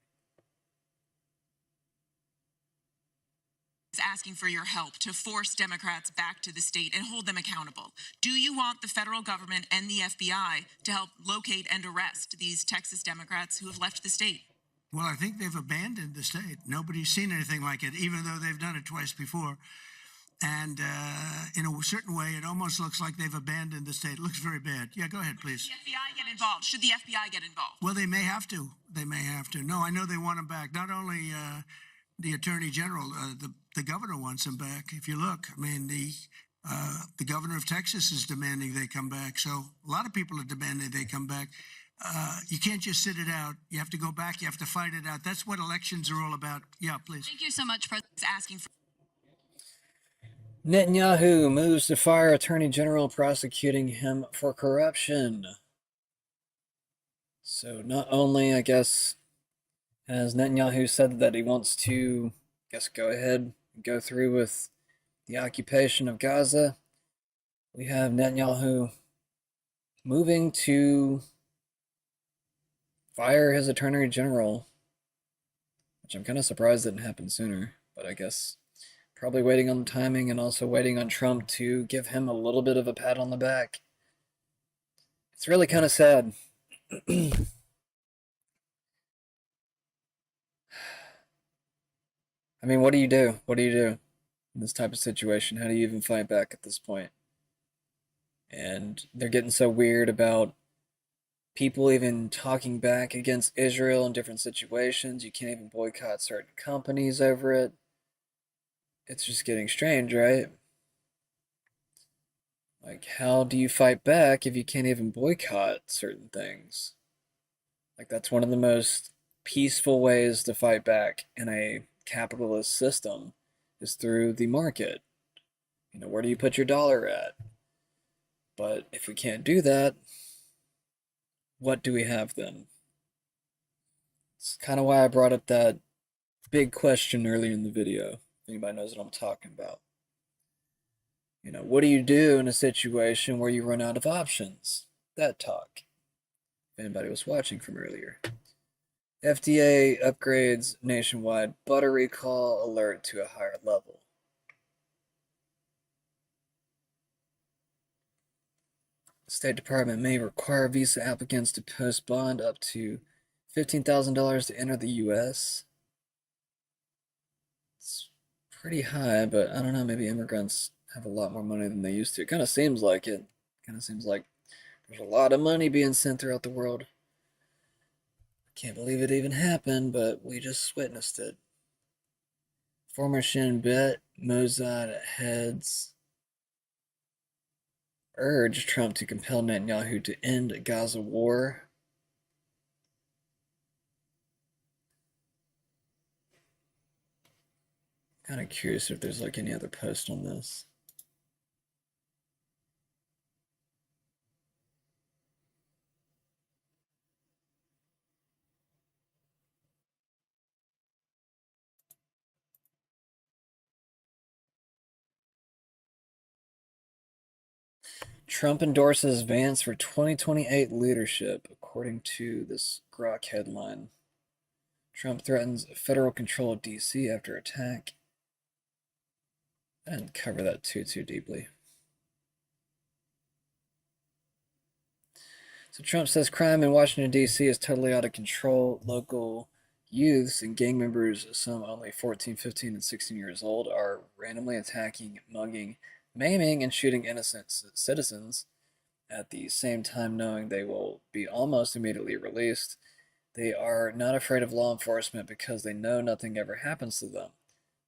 Asking for your help to force Democrats back to the state and hold them accountable. Do you want the federal government and the FBI to help locate and arrest these Texas Democrats who have left the state? Well, I think they've abandoned the state. Nobody's seen anything like it, even though they've done it twice before. And in a certain way, it almost looks like they've abandoned the state. It looks very bad. Yeah, go ahead, please. Should the FBI get involved? Should the FBI get involved? Well, they may have to. They may have to. No, I know they want them back. Not only the Attorney General, the governor wants them back. If you look, I mean, the governor of Texas is demanding they come back. So a lot of people are demanding they come back. You can't just sit it out. You have to go back. You have to fight it out. That's what elections are all about. Yeah, please. Thank you so much, President. Asking for. Netanyahu moves to fire Attorney General prosecuting him for corruption. So not only, I guess, has Netanyahu said that he wants to, I guess, go ahead and go through with the occupation of Gaza, we have Netanyahu moving to fire his Attorney General, which I'm kind of surprised didn't happen sooner, but I guess probably waiting on the timing and also waiting on Trump to give him a little bit of a pat on the back. It's really kind of sad. I mean, what do you do? What do you do in this type of situation? How do you even fight back at this point? And they're getting so weird about people even talking back against Israel in different situations. You can't even boycott certain companies over it. It's just getting strange, right? Like, how do you fight back if you can't even boycott certain things? Like, that's one of the most peaceful ways to fight back in a capitalist system is through the market. You know, where do you put your dollar at? But if we can't do that, what do we have then? It's kind of why I brought up that big question earlier in the video. If anybody knows what I'm talking about. You know, what do you do in a situation where you run out of options? That talk. If anybody was watching from earlier. FDA upgrades nationwide butter recall alert to a higher level. State Department may require visa applicants to post bond up to $15,000 to enter the U.S. It's pretty high, but I don't know, maybe immigrants have a lot more money than they used to. It kind of seems like it. Kind of seems like there's a lot of money being sent throughout the world. Can't believe it even happened, but we just witnessed it. Former Shin Bet Mossad heads urge Trump to compel Netanyahu to end Gaza war. Kind of curious if there's like any other post on this. Trump endorses Vance for 2028 leadership, according to this Grok headline. Trump threatens federal control of D.C. after attack. I didn't cover that too deeply. So Trump says crime in Washington, D.C. is totally out of control. Local youths and gang members, some only 14, 15, and 16 years old, are randomly attacking, mugging, maiming, and shooting innocent citizens at the same time knowing they will be almost immediately released. They are not afraid of law enforcement because they know nothing ever happens to them.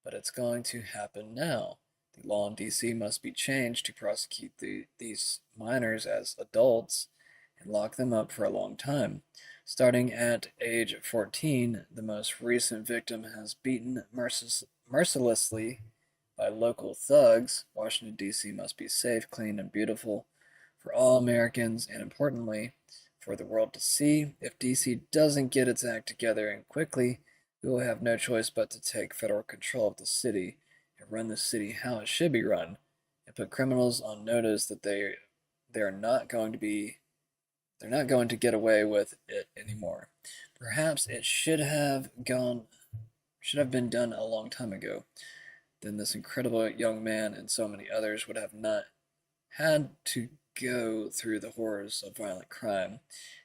But it's going to happen now. The law in D.C. must be changed to prosecute these minors as adults and lock them up for a long time. Starting at age 14, the most recent victim has beaten mercilessly by local thugs. Washington, D.C. must be safe, clean, and beautiful for all Americans, and importantly, for the world to see. If D.C. doesn't get its act together and quickly, we will have no choice but to take federal control of the city and run the city how it should be run, and put criminals on notice that they're not going to get away with it anymore. Perhaps it should have been done a long time ago. Then this incredible young man and so many others would have not had to go through the horrors of violent crime.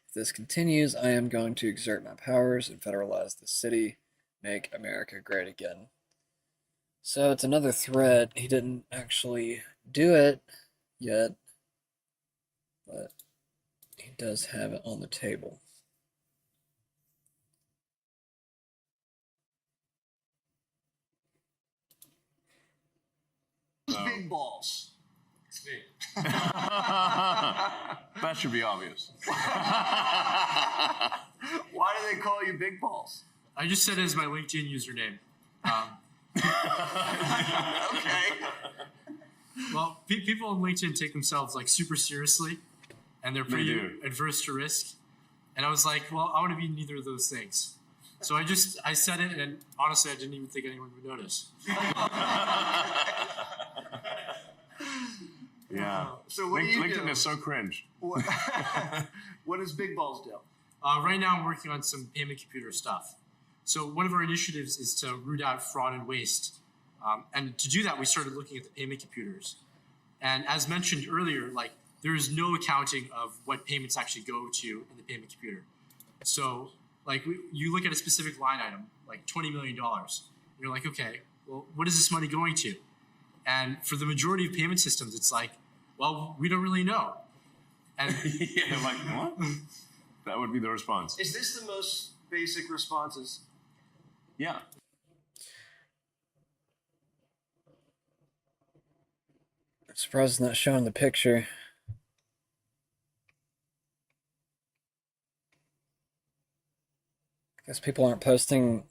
If this continues, I am going to exert my powers and federalize the city, make America great again. So it's another threat. He didn't actually do it yet, but he does have it on the table. Big balls. That should be obvious. Why do they call you Big Balls? I just said it as my LinkedIn username. Okay. Well, people on LinkedIn take themselves like super seriously, and they're pretty adverse to risk. And I was like, well, I want to be neither of those things. So I said it, and honestly, I didn't even think anyone would notice. Yeah. So what do you LinkedIn do? is so cringe. What does Big Balls do? Right now, I'm working on some payment computer stuff. So one of our initiatives is to root out fraud and waste. And to do that, we started looking at the payment computers. And as mentioned earlier, like there is no accounting of what payments actually go to in the payment computer. So like you look at a specific line item, like $20 million. You're like, okay, well, what is this money going to? And for the majority of payment systems, it's like, well, we don't really know. And yeah, like what? That would be the response. Is this the most basic responses? Yeah. I'm surprised it's not showing the picture. I guess people aren't posting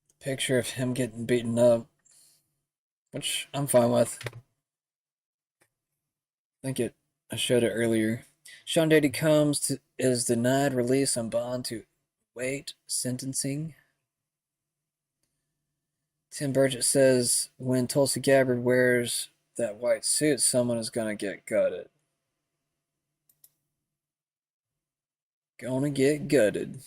the picture of him getting beaten up, which I'm fine with. I showed it earlier. Sean Diddy Combs is denied release on bond to wait sentencing. Tim Burchett says when Tulsi Gabbard wears that white suit, someone is gonna get gutted. Gonna get gutted.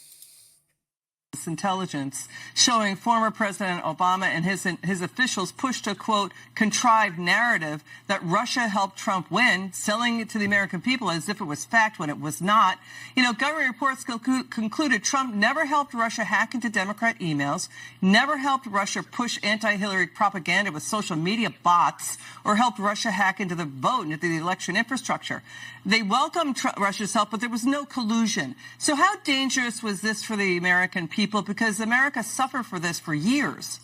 intelligence showing former President Obama and his officials pushed a, quote, contrived narrative that Russia helped Trump win, selling it to the American people as if it was fact when it was not. You know, government reports concluded Trump never helped Russia hack into Democrat emails, never helped Russia push anti-Hillary propaganda with social media bots, or helped Russia hack into the vote and into the election infrastructure. They welcomed Russia's help, but there was no collusion. So how dangerous was this for the American people? Because America suffered for this for years.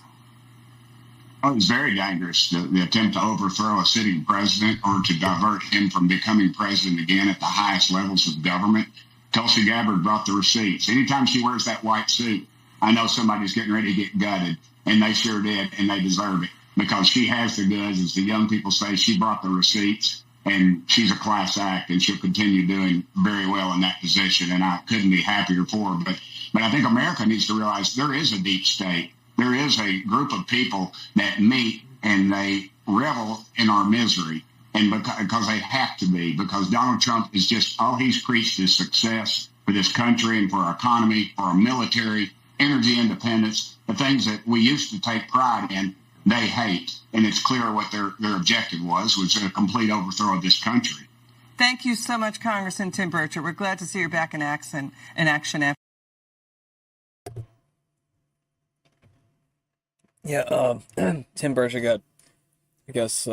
Well, it was very dangerous, the attempt to overthrow a sitting president or to divert him from becoming president again at the highest levels of government. Tulsi Gabbard brought the receipts. Anytime she wears that white suit, I know somebody's getting ready to get gutted, and they sure did, and they deserve it, because she has the goods. As the young people say, she brought the receipts, and she's a class act, and she'll continue doing very well in that position, and I couldn't be happier for her. But I think America needs to realize there is a deep state. There is a group of people that meet and they revel in our misery, and because they have to be, because Donald Trump is just, all he's preached is success for this country and for our economy, for our military, energy independence, the things that we used to take pride in, they hate. And it's clear what their objective was a complete overthrow of this country. Thank you so much, Congressman Tim Burchett. We're glad to see you back in action. Yeah, Tim Burchett got, I guess,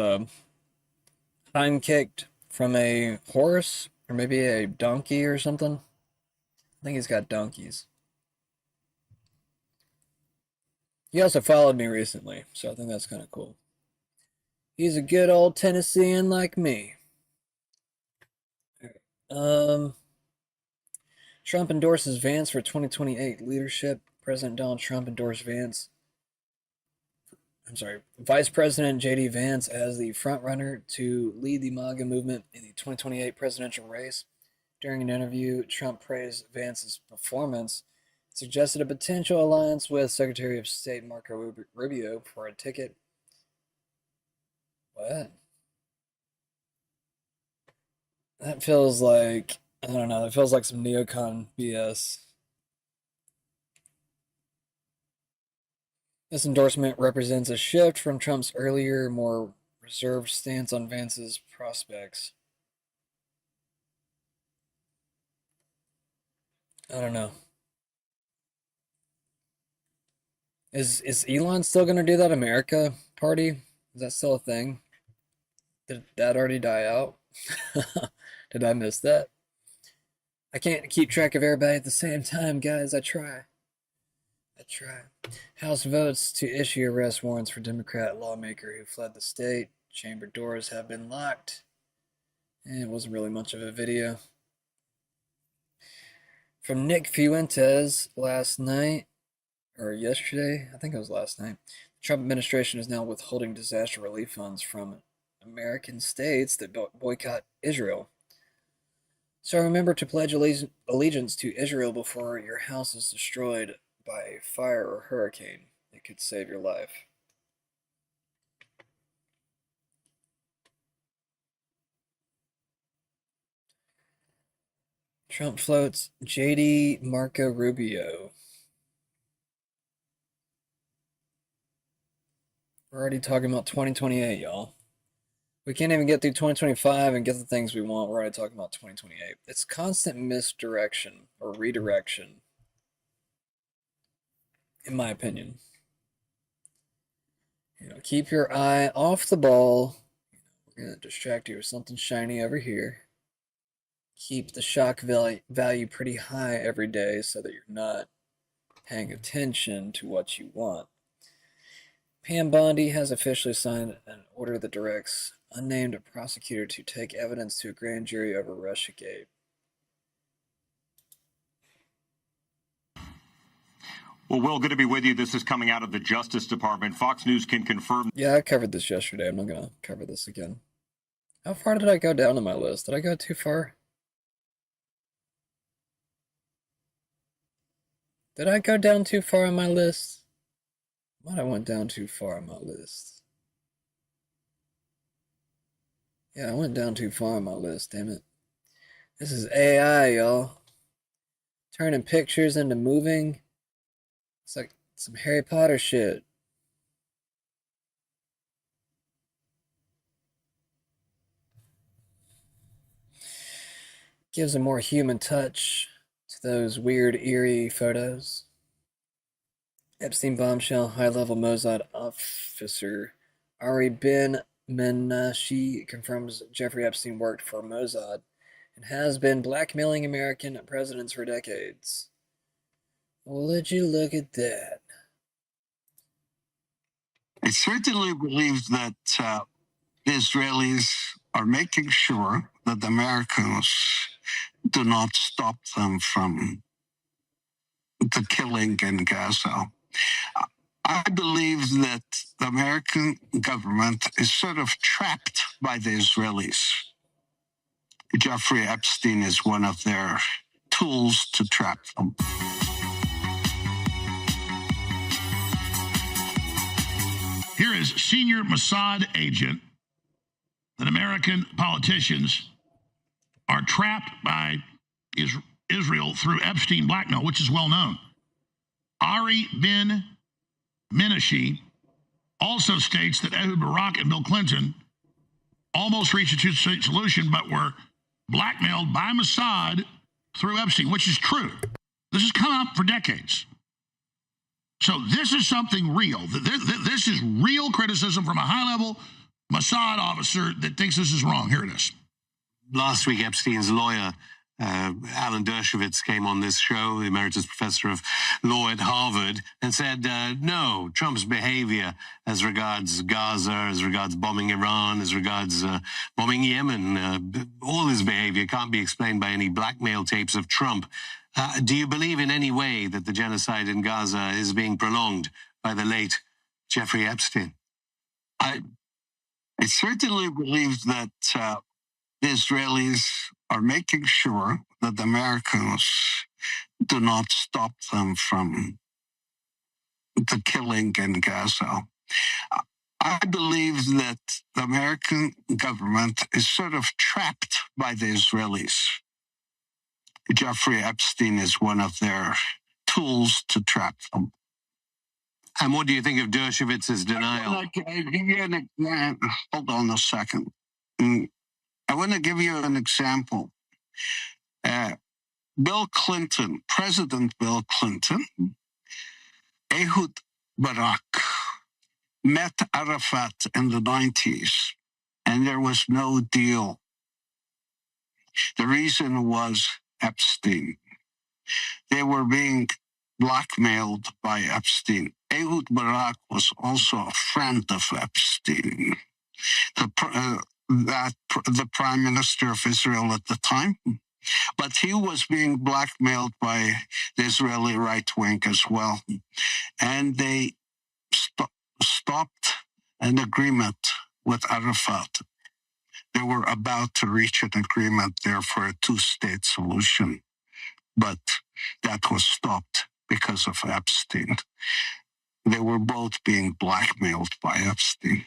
time kicked from a horse or maybe a donkey or something. I think he's got donkeys. He also followed me recently, so I think that's kind of cool. He's a good old Tennessean like me. Trump endorses Vance for 2028 leadership. President Donald Trump endorsed Vice President J.D. Vance as the frontrunner to lead the MAGA movement in the 2028 presidential race. During an interview, Trump praised Vance's performance, suggested a potential alliance with Secretary of State Marco Rubio for a ticket. What? That feels like, I don't know, that feels like some neocon BS. This endorsement represents a shift from Trump's earlier, more reserved stance on Vance's prospects. I don't know. Is Elon still going to do that America party? Is that still a thing? Did that already die out? Did I miss that? I can't keep track of everybody at the same time, guys. I try. House votes to issue arrest warrants for Democrat lawmaker who fled the state. Chamber doors have been locked. And it wasn't really much of a video. From Nick Fuentes last night, or yesterday, I think it was last night. The Trump administration is now withholding disaster relief funds from American states that boycott Israel. So remember to pledge allegiance to Israel before your house is destroyed by a fire or hurricane. It could save your life. Trump floats J.D. Marco Rubio. We're already talking about 2028, y'all. We can't even get through 2025 and get the things we want. We're already talking about 2028. It's constant misdirection or redirection, in my opinion. Keep your eye off the ball. We're going to distract you with something shiny over here. Keep the shock value pretty high every day so that you're not paying attention to what you want. Pam Bondi has officially signed an order that directs unnamed prosecutor to take evidence to a grand jury over Russiagate. Well, Will, good to be with you. This is coming out of the Justice Department. Fox News can confirm. Yeah, I covered this yesterday. I'm not going to cover this again. How far did I go down on my list? Did I go too far? Did I go down too far on my list? Might have went down too far on my list. Yeah, I went down too far on my list, damn it. This is AI, y'all. Turning pictures into moving. It's like some Harry Potter shit. Gives a more human touch to those weird, eerie photos. Epstein bombshell, high-level Mossad officer Ari Ben Menashe confirms Jeffrey Epstein worked for Mossad and has been blackmailing American presidents for decades. Would you look at that? I certainly believe that the Israelis are making sure that the Americans do not stop them from the killing in Gaza. I believe that the American government is sort of trapped by the Israelis. Jeffrey Epstein is one of their tools to trap them. Here is senior Mossad agent that American politicians are trapped by Israel through Epstein blackmail, which is well known. Ari Ben Menashe also states that Ehud Barak and Bill Clinton almost reached a two-state solution, but were blackmailed by Mossad through Epstein, which is true. This has come up for decades. So this is something real. This is real criticism from a high-level Mossad officer that thinks this is wrong. Here it is. Last week, Epstein's lawyer, Alan Dershowitz, came on this show, the emeritus professor of law at Harvard, and said, no, Trump's behavior as regards Gaza, as regards bombing Iran, as regards bombing Yemen, all his behavior can't be explained by any blackmail tapes of Trump. Do you believe in any way that the genocide in Gaza is being prolonged by the late Jeffrey Epstein? I certainly believe that the Israelis are making sure that the Americans do not stop them from the killing in Gaza. I believe that the American government is sort of trapped by the Israelis. Jeffrey Epstein is one of their tools to trap them. And what do you think of Dershowitz's denial? Hold on a second. I want to give you an example. Bill Clinton, President Bill Clinton, Ehud Barak met Arafat in the 90s, and there was no deal. The reason was Epstein. They were being blackmailed by Epstein. Ehud Barak was also a friend of Epstein, the prime minister of Israel at the time. But he was being blackmailed by the Israeli right wing as well. And they stopped an agreement with Arafat. They were about to reach an agreement there for a two-state solution. But that was stopped because of Epstein. They were both being blackmailed by Epstein.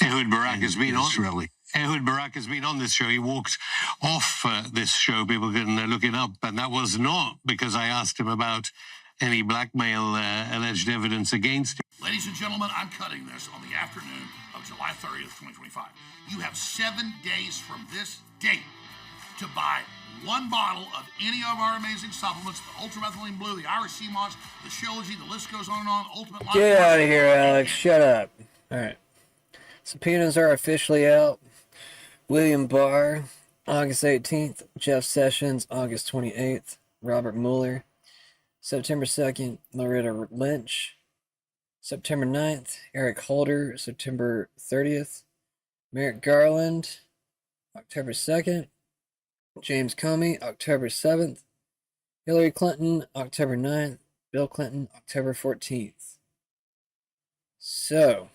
Ehud Barak has been on. Ehud Barak has been on this show. He walked off this show. People can look it up. And that was not because I asked him about any blackmail alleged evidence against him. Ladies and gentlemen, I'm cutting this on the afternoon of July 30th, 2025. You have 7 days from this date to buy one bottle of any of our amazing supplements, the Ultramethylene Blue, the Irish Sea Moss, the Shilajit, the list goes on and on, Ultimate Life. Get out of here, Alex. Shut up. All right. Subpoenas are officially out. William Barr, August 18th. Jeff Sessions, August 28th. Robert Mueller, September 2nd. Loretta Lynch, September 9th. Eric Holder, September 30th. Merrick Garland, October 2nd. James Comey, October 7th. Hillary Clinton, October 9th. Bill Clinton, October 14th. So,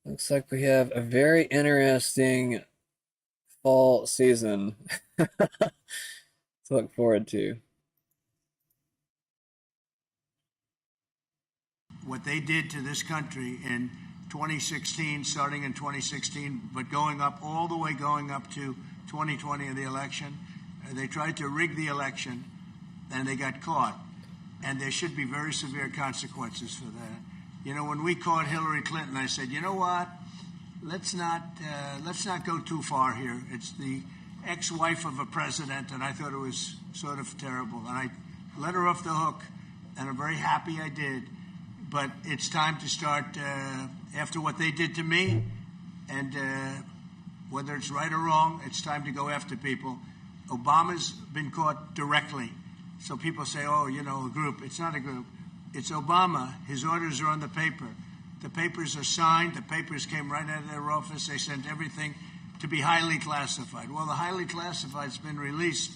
looks like we have a very interesting fall season to look forward to. What they did to this country in 2016, starting in 2016, but going up all the way going up to 2020 in the election. They tried to rig the election, and they got caught. and there should be very severe consequences for that. You know, when we caught Hillary Clinton, I said, you know what? Let's not go too far here. It's the ex-wife of a president, and I thought it was sort of terrible. And I let her off the hook, and I'm very happy I did. But it's time to start, after what they did to me, and whether it's right or wrong, it's time to go after people. Obama's been caught directly. So people say, oh, you know, a group. It's not a group. It's Obama. His orders are on the paper. The papers are signed. The papers came right out of their office. They sent everything to be highly classified. Well, the highly classified's been released.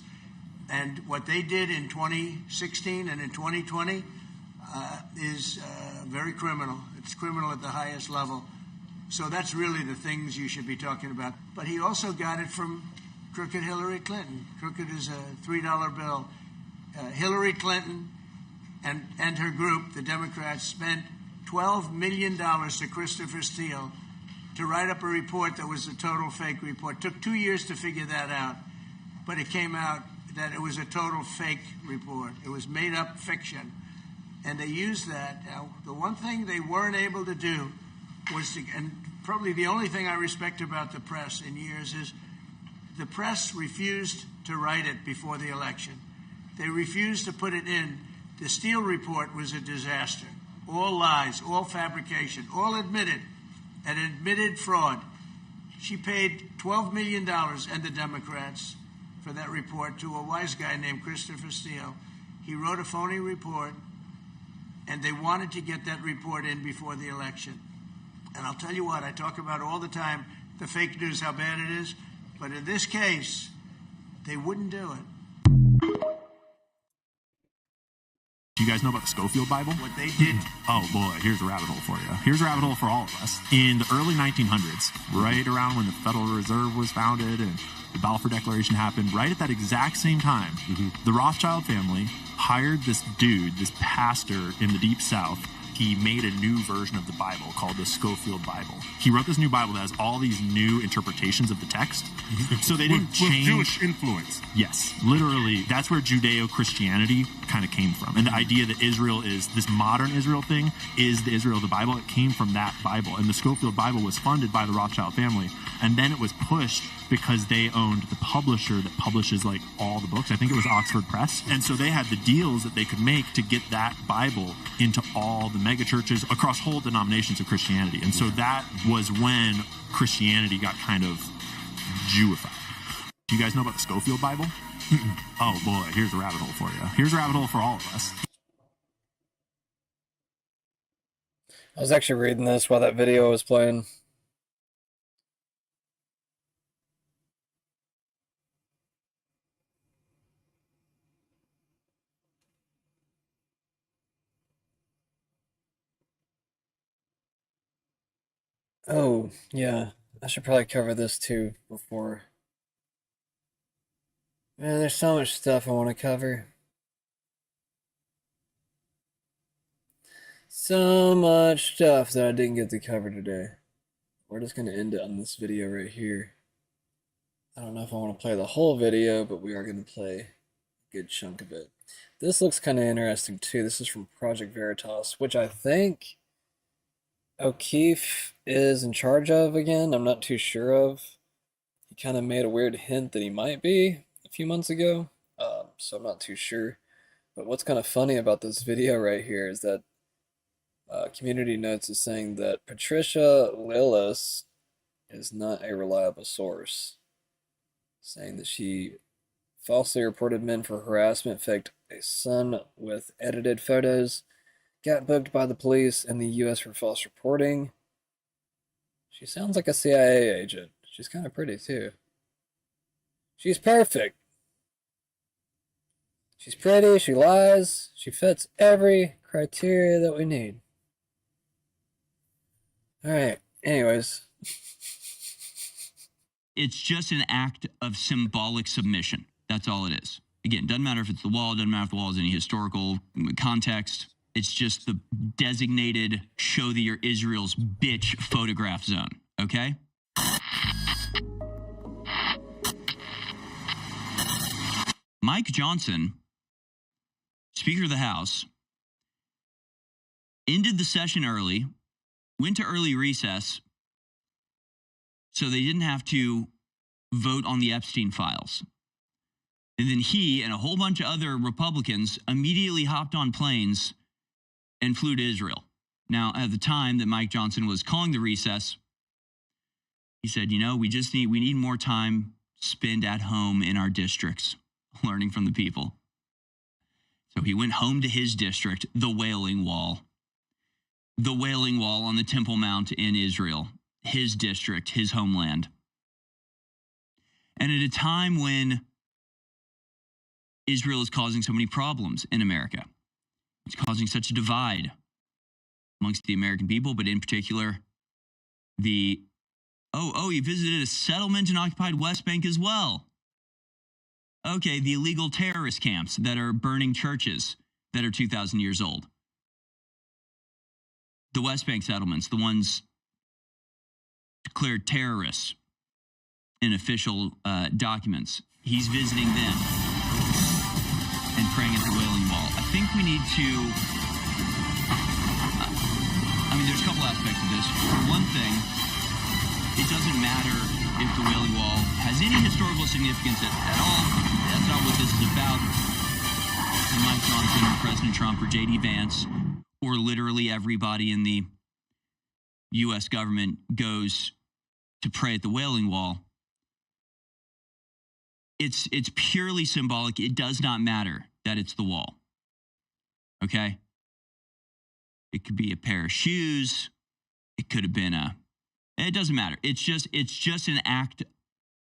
And what they did in 2016 and in 2020 is very criminal. It's criminal at the highest level. So that's really the things you should be talking about. But he also got it from crooked Hillary Clinton. Crooked is a $3 bill. Hillary Clinton and her group, the Democrats, spent $12 million to Christopher Steele to write up a report that was a total fake report. Took 2 years to figure that out, but it came out that it was a total fake report. It was made up fiction, and they used that. Now, the one thing they weren't able to do was to, and probably the only thing I respect about the press in years is the press refused to write it before the election. They refused to put it in. The Steele report was a disaster. All lies, all fabrication, all admitted, and admitted fraud. She paid $12 million, and the Democrats, for that report to a wise guy named Christopher Steele. He wrote a phony report, and they wanted to get that report in before the election. And I'll tell you what, I talk about all the time, the fake news, how bad it is. But in this case, they wouldn't do it. Do you guys know about the Schofield Bible? What they did. Oh boy, here's a rabbit hole for you. Here's a rabbit hole for all of us. In the early 1900s, right around when the Federal Reserve was founded and the Balfour Declaration happened, right at that exact same time, the Rothschild family hired this dude, this pastor in the Deep South. He made a new version of the Bible called the Schofield Bible. He wrote this new Bible that has all these new interpretations of the text. So they didn't change. With Jewish influence. Yes, literally. That's where Judeo-Christianity kind of came from. And the idea that Israel is this modern Israel thing is the Israel of the Bible. It came from that Bible. And the Schofield Bible was funded by the Rothschild family. And then it was pushed because they owned the publisher that publishes like all the books. I think it was Oxford Press. And so they had the deals that they could make to get that Bible into all the mega churches across whole denominations of Christianity. And so that was when Christianity got kind of Jewified. Do you guys know about the Schofield Bible? Oh boy, here's a rabbit hole for you. Here's a rabbit hole for all of us. I was actually reading this while that video was playing. Oh, yeah. I should probably cover this too before. Man, there's so much stuff I want to cover. So much stuff that I didn't get to cover today. We're just going to end it on this video right here. I don't know if I want to play the whole video, but we are going to play a good chunk of it. This looks kind of interesting too. This is from Project Veritas, which I think O'Keefe is in charge of again. I'm not too sure of. He kind of made a weird hint that he might be a few months ago, so I'm not too sure. But what's kind of funny about this video right here is that Community Notes is saying that Patricia Lillis is not a reliable source, saying that she falsely reported men for harassment, faked a son with edited photos, got booked by the police and the U.S. for false reporting. She sounds like a CIA agent. She's kind of pretty, too. She's perfect. She's pretty, she lies, she fits every criteria that we need. Alright, anyways. It's just an act of symbolic submission. That's all it is. Again, doesn't matter if it's the wall, doesn't matter if the wall has any historical context. It's just the designated show that you're Israel's bitch photograph zone, okay? Mike Johnson Speaker of the House, ended the session early, went to early recess, so they didn't have to vote on the Epstein files. And then he and a whole bunch of other Republicans immediately hopped on planes and flew to Israel. Now, at the time that Mike Johnson was calling the recess, he said, we need more time spent at home in our districts, learning from the people. So he went home to his district, the Wailing Wall on the Temple Mount in Israel, his district, his homeland. And at a time when Israel is causing so many problems in America, it's causing such a divide amongst the American people, but in particular, he visited a settlement in occupied West Bank as well. Okay, the illegal terrorist camps that are burning churches that are 2,000 years old. The West Bank settlements, the ones declared terrorists in official documents. He's visiting them and praying at the Wailing Wall. I think we need to... there's a couple aspects of this. For one thing, it doesn't matter if the Wailing Wall has any historical significance at all. That's not what this is about. And Mike Johnson, or President Trump, or J.D. Vance, or literally everybody in the U.S. government goes to pray at the Wailing Wall. It's purely symbolic. It does not matter that it's the wall. Okay? It could be a pair of shoes. It could have been it doesn't matter. It's just an act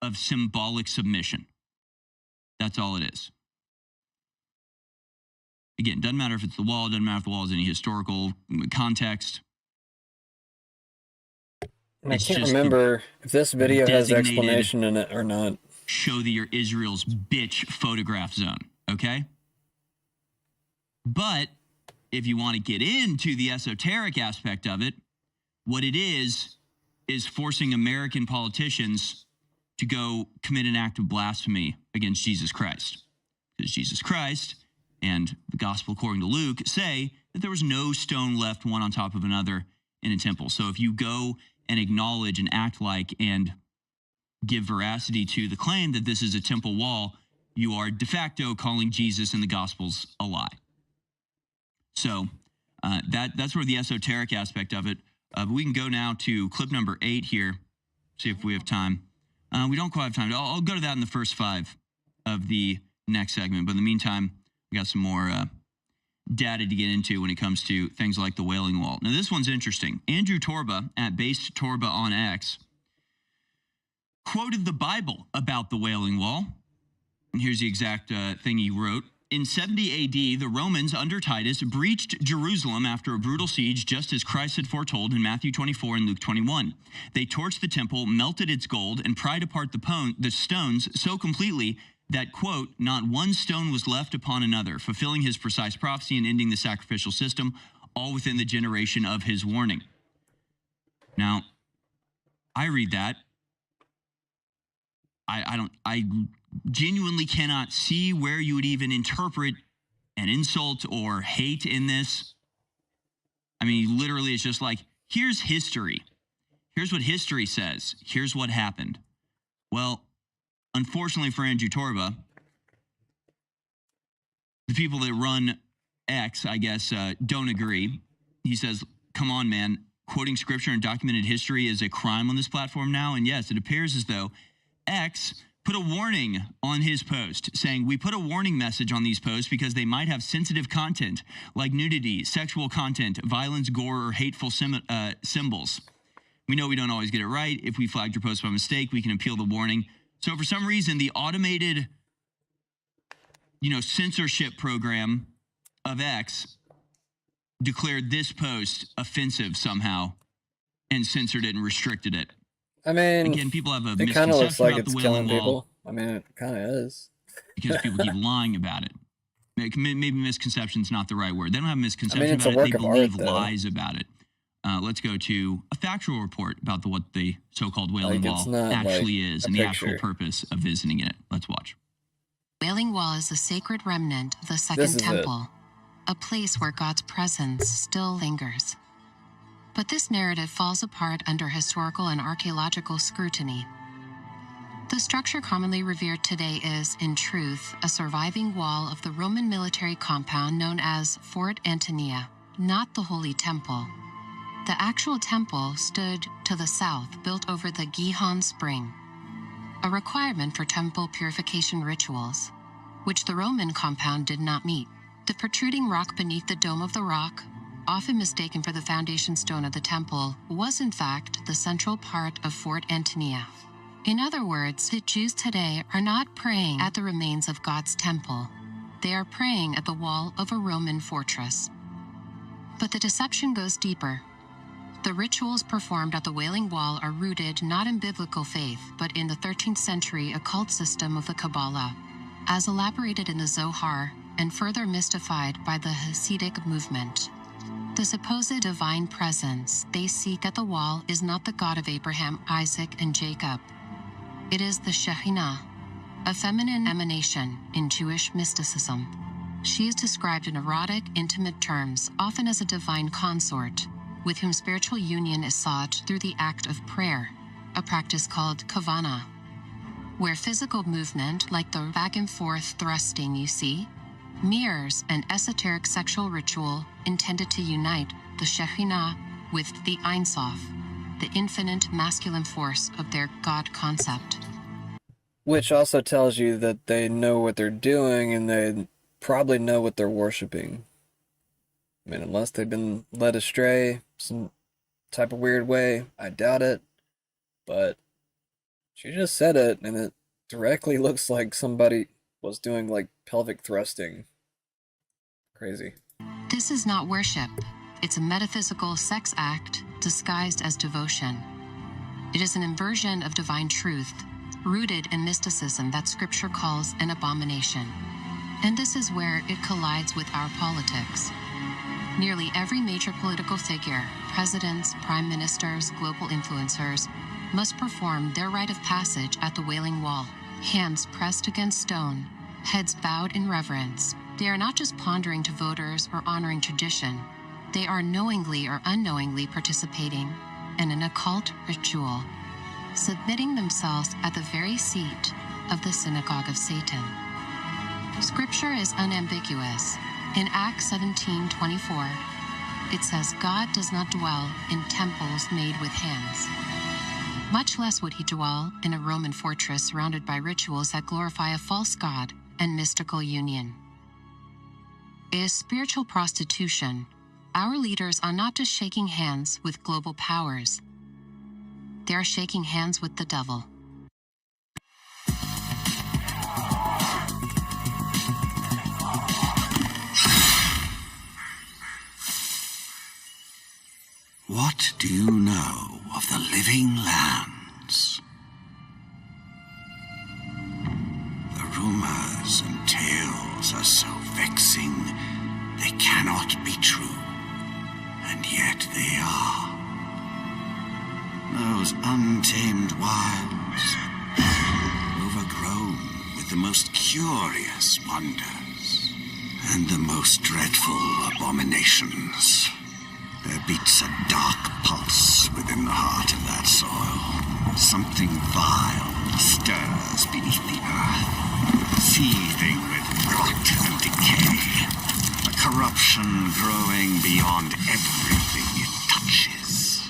of symbolic submission. That's all it is. Again, doesn't matter if it's the wall, doesn't matter if the wall has any historical context. And I can't remember if this video has explanation in it or not. Show that you're Israel's bitch photograph zone, okay? But if you want to get into the esoteric aspect of it, what it is forcing American politicians to go commit an act of blasphemy against Jesus Christ. Because Jesus Christ and the gospel according to Luke say that there was no stone left one on top of another in a temple. So if you go and acknowledge and act like and give veracity to the claim that this is a temple wall, you are de facto calling Jesus and the gospels a lie. So that's where the esoteric aspect of it. But we can go now to clip number 8 here, see if we have time. We don't quite have time. I'll go to that in the first 5 of the next segment. But in the meantime, we got some more data to get into when it comes to things like the Wailing Wall. Now, this one's interesting. Andrew Torba at Based Torba on X quoted the Bible about the Wailing Wall. And here's the exact thing he wrote. In 70 AD, the Romans under Titus breached Jerusalem after a brutal siege, just as Christ had foretold in Matthew 24 and Luke 21. They torched the temple, melted its gold, and pried apart the stones so completely that, quote, not one stone was left upon another, fulfilling his precise prophecy and ending the sacrificial system, all within the generation of his warning. Now, I read that. I genuinely cannot see where you would even interpret an insult or hate in this. I mean, literally, it's just like, here's history. Here's what history says. Here's what happened. Well, unfortunately for Andrew Torba, the people that run X, I guess, don't agree. He says, come on, man, quoting scripture and documented history is a crime on this platform now. And yes, it appears as though X put a warning on his post saying, we put a warning message on these posts because they might have sensitive content like nudity, sexual content, violence, gore, or hateful symbols. We know we don't always get it right. If we flagged your post by mistake, we can appeal the warning. So for some reason, the automated, censorship program of X declared this post offensive somehow and censored it and restricted it. I mean, again, people have a it kind of looks misconception like about it's the killing Wailing people. Wall I mean, it kind of is. because people keep lying about it. Maybe misconception is not the right word. They don't have misconception it's about a it. work They of art, believe though. lies about it. Let's go to a factual report about what the so-called Wailing Like, it's Wall not actually like is a and the actual picture. purpose of visiting it. Let's watch. Wailing Wall is a sacred remnant of the This Second is it. Temple, a place where God's presence still lingers. But this narrative falls apart under historical and archaeological scrutiny. The structure commonly revered today is, in truth, a surviving wall of the Roman military compound known as Fort Antonia, not the Holy Temple. The actual temple stood to the south, built over the Gihon Spring, a requirement for temple purification rituals, which the Roman compound did not meet. The protruding rock beneath the dome of the rock, often mistaken for the foundation stone of the temple, was in fact the central part of Fort Antonia. In other words, the Jews today are not praying at the remains of God's temple. They are praying at the wall of a Roman fortress. But the deception goes deeper. The rituals performed at the Wailing Wall are rooted not in biblical faith, but in the 13th century occult system of the Kabbalah, as elaborated in the Zohar and further mystified by the Hasidic movement. The supposed divine presence they seek at the wall is not the God of Abraham, Isaac, and Jacob. It is the Shekhinah, a feminine emanation in Jewish mysticism. She is described in erotic, intimate terms, often as a divine consort, with whom spiritual union is sought through the act of prayer, a practice called kavana, where physical movement, like the back and forth thrusting you see, mirrors an esoteric sexual ritual intended to unite the Shekhinah with the Ein Sof, the infinite masculine force of their God concept. Which also tells you that they know what they're doing and they probably know what they're worshiping. I mean, unless they've been led astray some type of weird way, I doubt it. But she just said it, and it directly looks like somebody was doing, like, pelvic thrusting. Crazy. This is not worship. It's a metaphysical sex act disguised as devotion. It is an inversion of divine truth, rooted in mysticism that Scripture calls an abomination. And this is where it collides with our politics. Nearly every major political figure, presidents, prime ministers, global influencers, must perform their rite of passage at the Wailing Wall, hands pressed against stone, heads bowed in reverence. They are not just pondering to voters or honoring tradition. They are knowingly or unknowingly participating in an occult ritual, submitting themselves at the very seat of the synagogue of Satan. Scripture is unambiguous. In Acts 17:24, it says, God does not dwell in temples made with hands. Much less would he dwell in a Roman fortress surrounded by rituals that glorify a false god and mystical union. It is spiritual prostitution. Our leaders are not just shaking hands with global powers. They are shaking hands with the devil. What do you know of the living lands? The rumors and tales are so vexing, they cannot be true, and yet they are. Those untamed wilds, overgrown with the most curious wonders and the most dreadful abominations. There beats a dark pulse within the heart of that soil. Something vile stirs beneath the earth, seething with rot and decay. A corruption growing beyond everything it touches.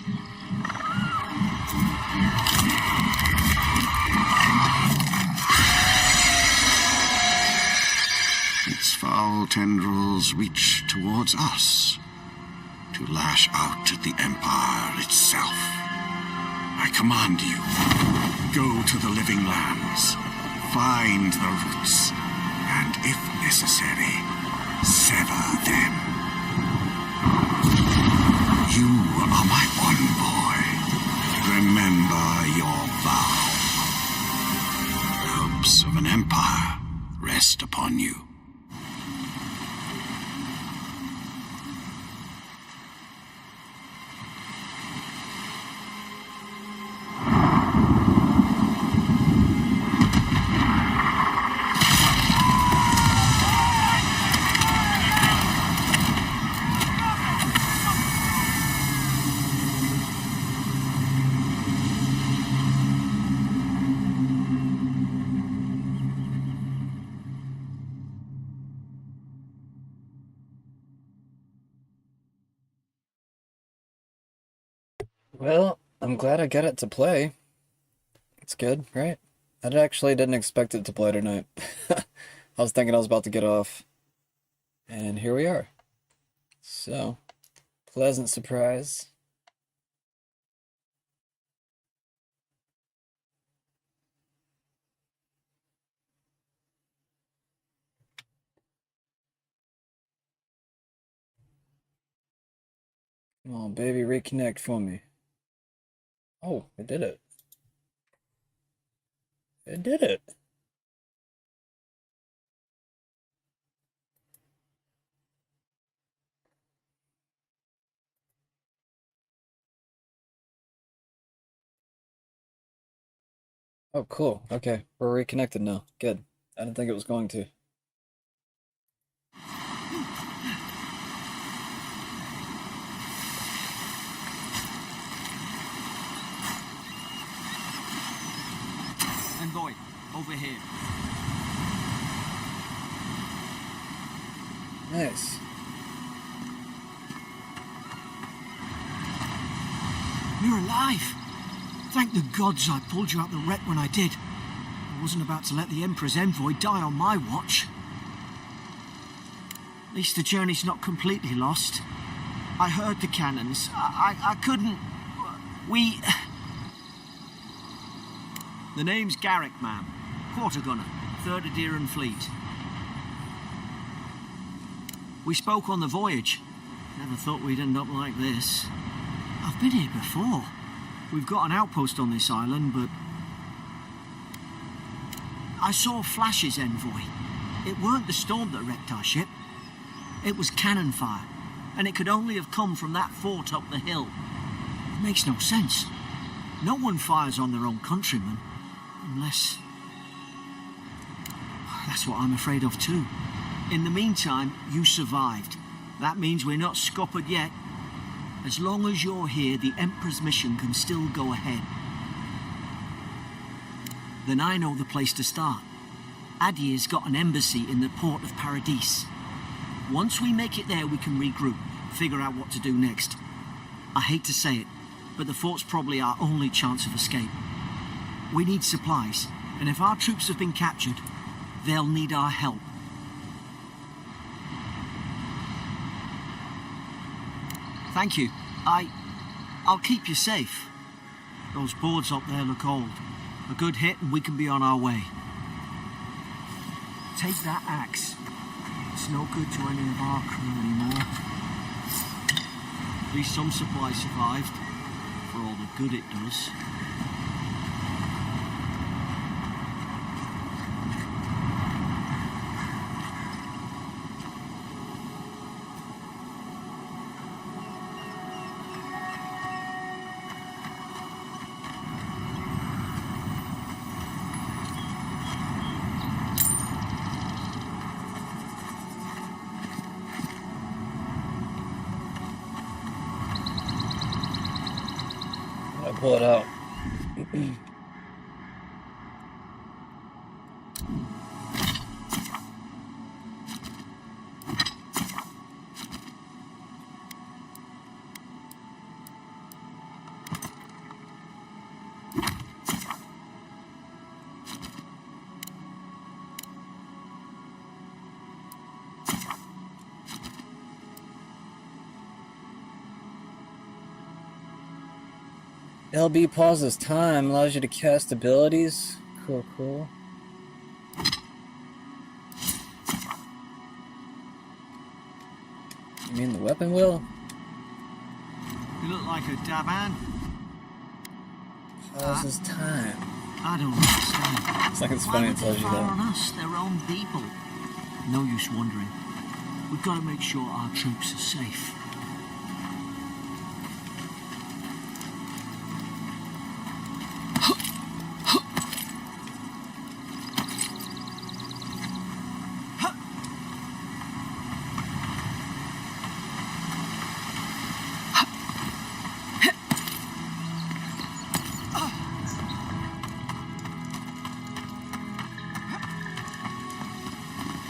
Its foul tendrils reach towards us, to lash out at the Empire itself. I command you, go to the living lands, find the roots, and if necessary, sever them. You are my one boy. Remember your vow. The hopes of an empire rest upon you. Well, I'm glad I got it to play. It's good, right? I actually didn't expect it to play tonight. I was thinking I was about to get off. And here we are. So, pleasant surprise. Come on, baby, reconnect for me. Oh, it did it. It did it. Oh, cool. Okay, we're reconnected now. Good. I didn't think it was going to. Envoy, over here. Nice. You're alive. Thank the gods I pulled you out the wreck when I did. I wasn't about to let the Emperor's envoy die on my watch. At least the journey's not completely lost. I heard the cannons. I couldn't... We... The name's Garrick, ma'am. Quarter gunner, 3rd Adheran Fleet. We spoke on the voyage. Never thought we'd end up like this. I've been here before. We've got an outpost on this island, but... I saw flashes, envoy. It weren't the storm that wrecked our ship. It was cannon fire, and it could only have come from that fort up the hill. It makes no sense. No one fires on their own countrymen, unless... That's what I'm afraid of too. In the meantime, you survived. That means we're not scuppered yet. As long as you're here, the Emperor's mission can still go ahead. Then I know the place to start. Adir's got an embassy in the port of Paradis. Once we make it there, we can regroup, figure out what to do next. I hate to say it, but the fort's probably our only chance of escape. We need supplies, and if our troops have been captured, they'll need our help. Thank you. I'll keep you safe. Those boards up there look old. A good hit and we can be on our way. Take that axe. It's no good to any of our crew anymore. At least some supplies survived, for all the good it does. Pull it out. LB pauses time, allows you to cast abilities. Cool, cool. You mean the weapon wheel? You look like a Daban. Pauses time. I don't understand. It's like it's funny it tells you Why would they fire that. on us, their own people? No use wondering. We've got to make sure our troops are safe.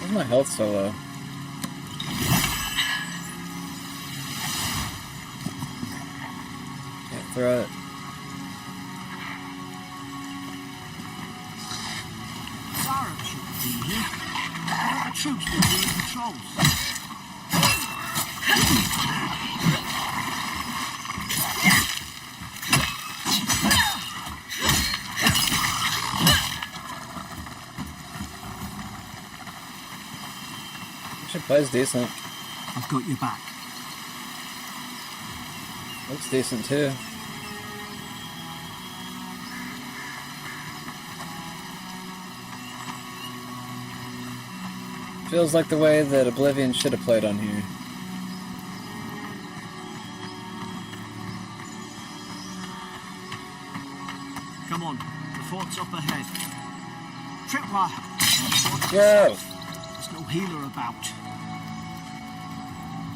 Why's my health so low? Yeah, threat. Arabs shouldn't be here. Why are the troops been doing patrols? Actually plays decent. I've got your back. Looks decent too. Feels like the way that Oblivion should have played on here. Come on, the fort's up ahead. Tripwire. Whoa! There's no healer about.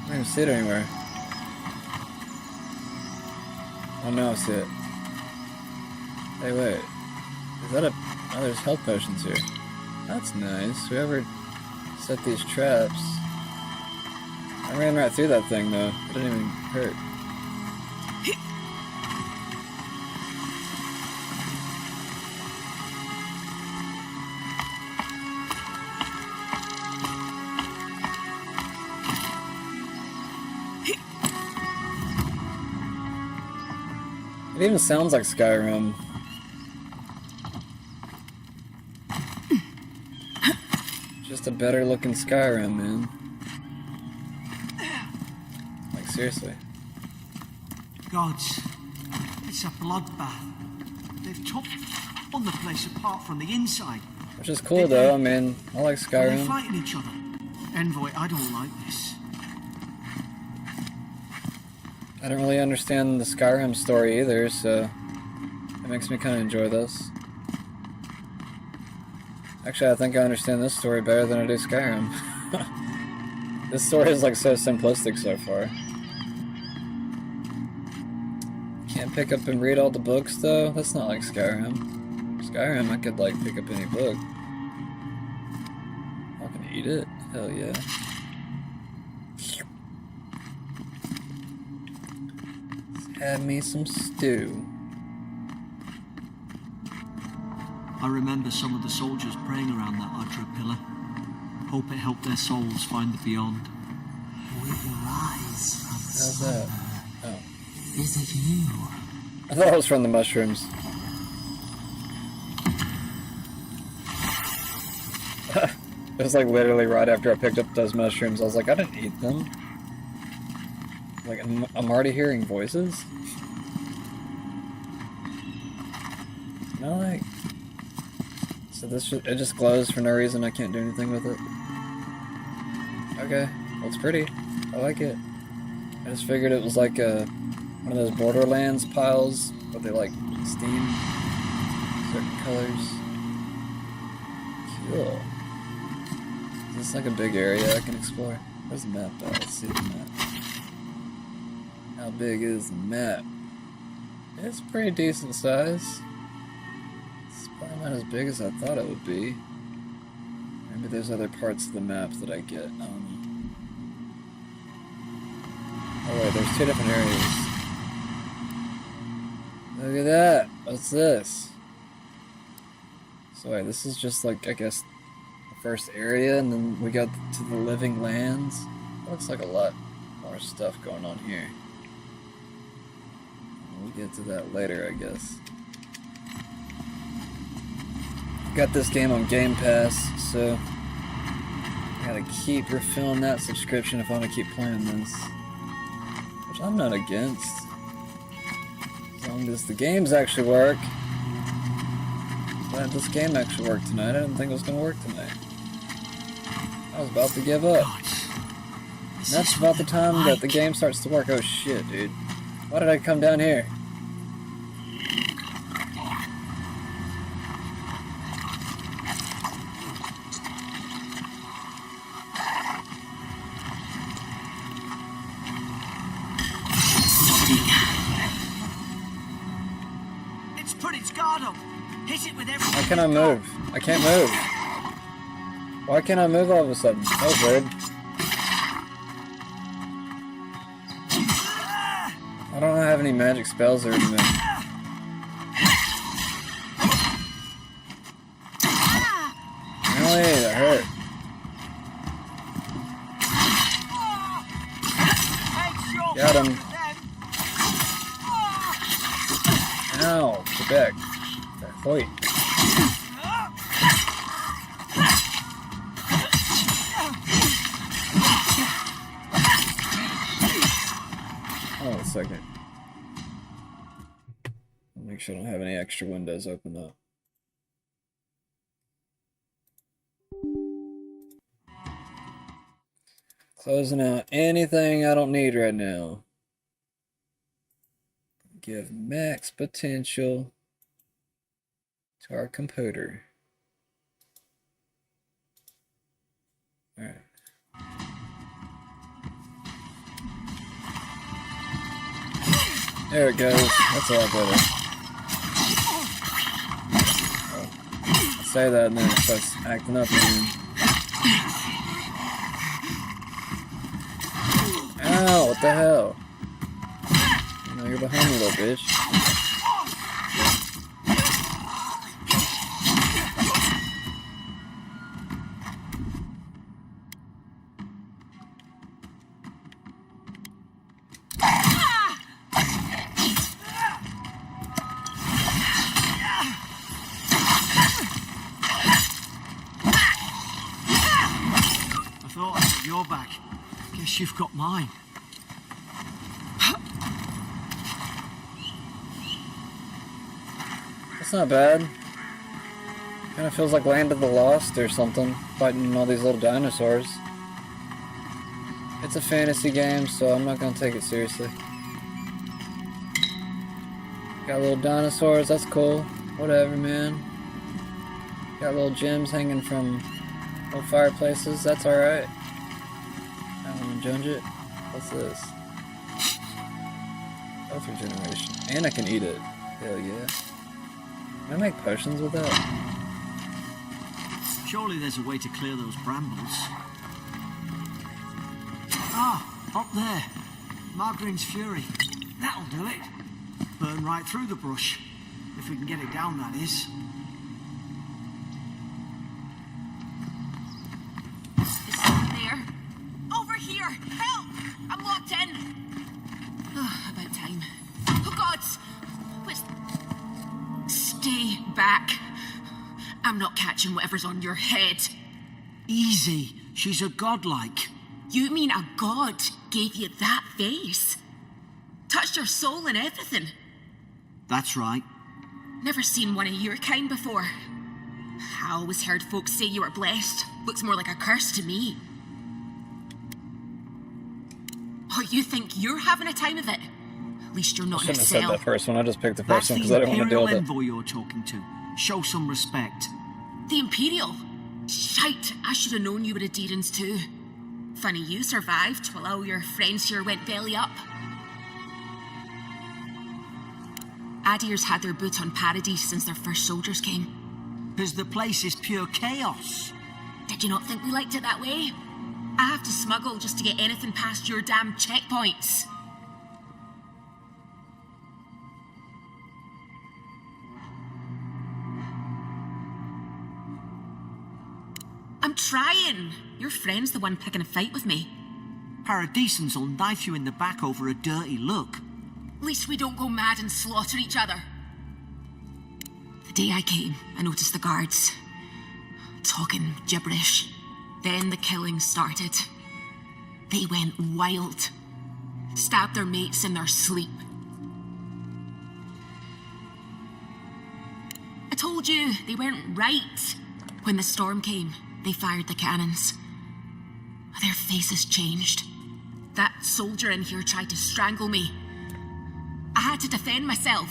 I don't even see it anywhere. Oh no, I see it. Hey, wait. Is that a... Oh, there's health potions here. That's nice. Whoever set these traps... I ran right through that thing, though. It didn't even hurt. It even sounds like Skyrim. Just a better looking Skyrim, man. Like, seriously. Gods, it's a bloodbath. They've torn the place apart from the inside. Which is cool, though. I mean, I like They're Skyrim. fighting each other. Envoy, I don't like this. I don't really understand the Skyrim story either, so it makes me kind of enjoy this. Actually, I think I understand this story better than I do Skyrim. This story is like so simplistic so far. Can't pick up and read all the books though? That's not like Skyrim. Skyrim, I could like pick up any book. I can eat it. Hell yeah. Had me some stew. I remember some of the soldiers praying around that Adra pillar. Hope it helped their souls find the beyond. With your eyes of How's that? Oh. Is it you? I thought it was from the mushrooms. It was like literally right after I picked up those mushrooms. I was like, I didn't eat them. Like, I'm already hearing voices? No, like... So this it just glows for no reason, I can't do anything with it. Okay, well it's pretty. I like it. I just figured it was like one of those Borderlands piles, but they like steam certain colors. Cool. Is this like a big area I can explore? Where's the map at? Let's see the map. How big is the map? It's pretty decent size. It's probably not as big as I thought it would be. Maybe there's other parts of the map that I get. Oh wait, there's two different areas. Look at that! What's this? So wait, this is just like, I guess, the first area, and then we got to the Living Lands. Looks like a lot more stuff going on here. We'll get to that later, I guess. Got this game on Game Pass, so gotta keep refilling that subscription if I want to keep playing this. Which I'm not against. As long as the games actually work. Glad this game actually worked tonight. I didn't think it was gonna work tonight. I was about to give up. And that's about the time that the game starts to work. Oh shit, dude. Why did I come down here? It's put its guard up. Hit it with everything. Why can't I move? I can't move. Why can't I move all of a sudden? That was weird. I don't have any magic spells or anything. Really? That hurt. Got him. Ow. Get back. Hoit. Hold on a second. Make sure I don't have any extra windows open up. Closing out anything I don't need right now. Give max potential to our computer. Alright. There it goes. That's a lot better. Oh. I say that and then it starts acting up again. Ow, what the hell? You know, you're behind me, little bitch. I thought I had your back. Guess you've got mine. That's not bad. Kind of feels like Land of the Lost or something, fighting all these little dinosaurs. It's a fantasy game, so I'm not gonna take it seriously. Got little dinosaurs, that's cool. Whatever, man. Got little gems hanging from little fireplaces, that's alright. I don't wanna judge it. What's this? Health regeneration. And I can eat it. Hell yeah. Can I make potions with that? Surely there's a way to clear those brambles. Ah, up there. Margarine's Fury. That'll do it. Burn right through the brush. If we can get it down, that is. Is someone there? Over here! Help! I'm locked in! Oh, about time. Oh, gods! What's... Stay back. I'm not catching whatever's on your head. Easy. She's a godlike. You mean a god gave you that face? Touched your soul and everything? That's right. Never seen one of your kind before. I always heard folks say you were blessed. Looks more like a curse to me. Oh, you think you're having a time of it? At least you're not in a Shouldn't have said cell. that first one. I just picked the first That's one the because I didn't want to deal Imperial with it. envoy you're talking to. Show some respect. The Imperial? Shite, I should have known you were a Deerans too. Funny you survived while all your friends here went belly up. Adir's had their boot on Paradise since their first soldiers came. Because the place is pure chaos. Did you not think we liked it that way? I have to smuggle just to get anything past your damn checkpoints. I'm trying. Your friend's the one picking a fight with me. Paradisans will knife you in the back over a dirty look. At least we don't go mad and slaughter each other. The day I came, I noticed the guards talking gibberish. Then the killing started. They went wild. Stabbed their mates in their sleep. I told you, they weren't right. When the storm came, they fired the cannons. Their faces changed. That soldier in here tried to strangle me. I had to defend myself.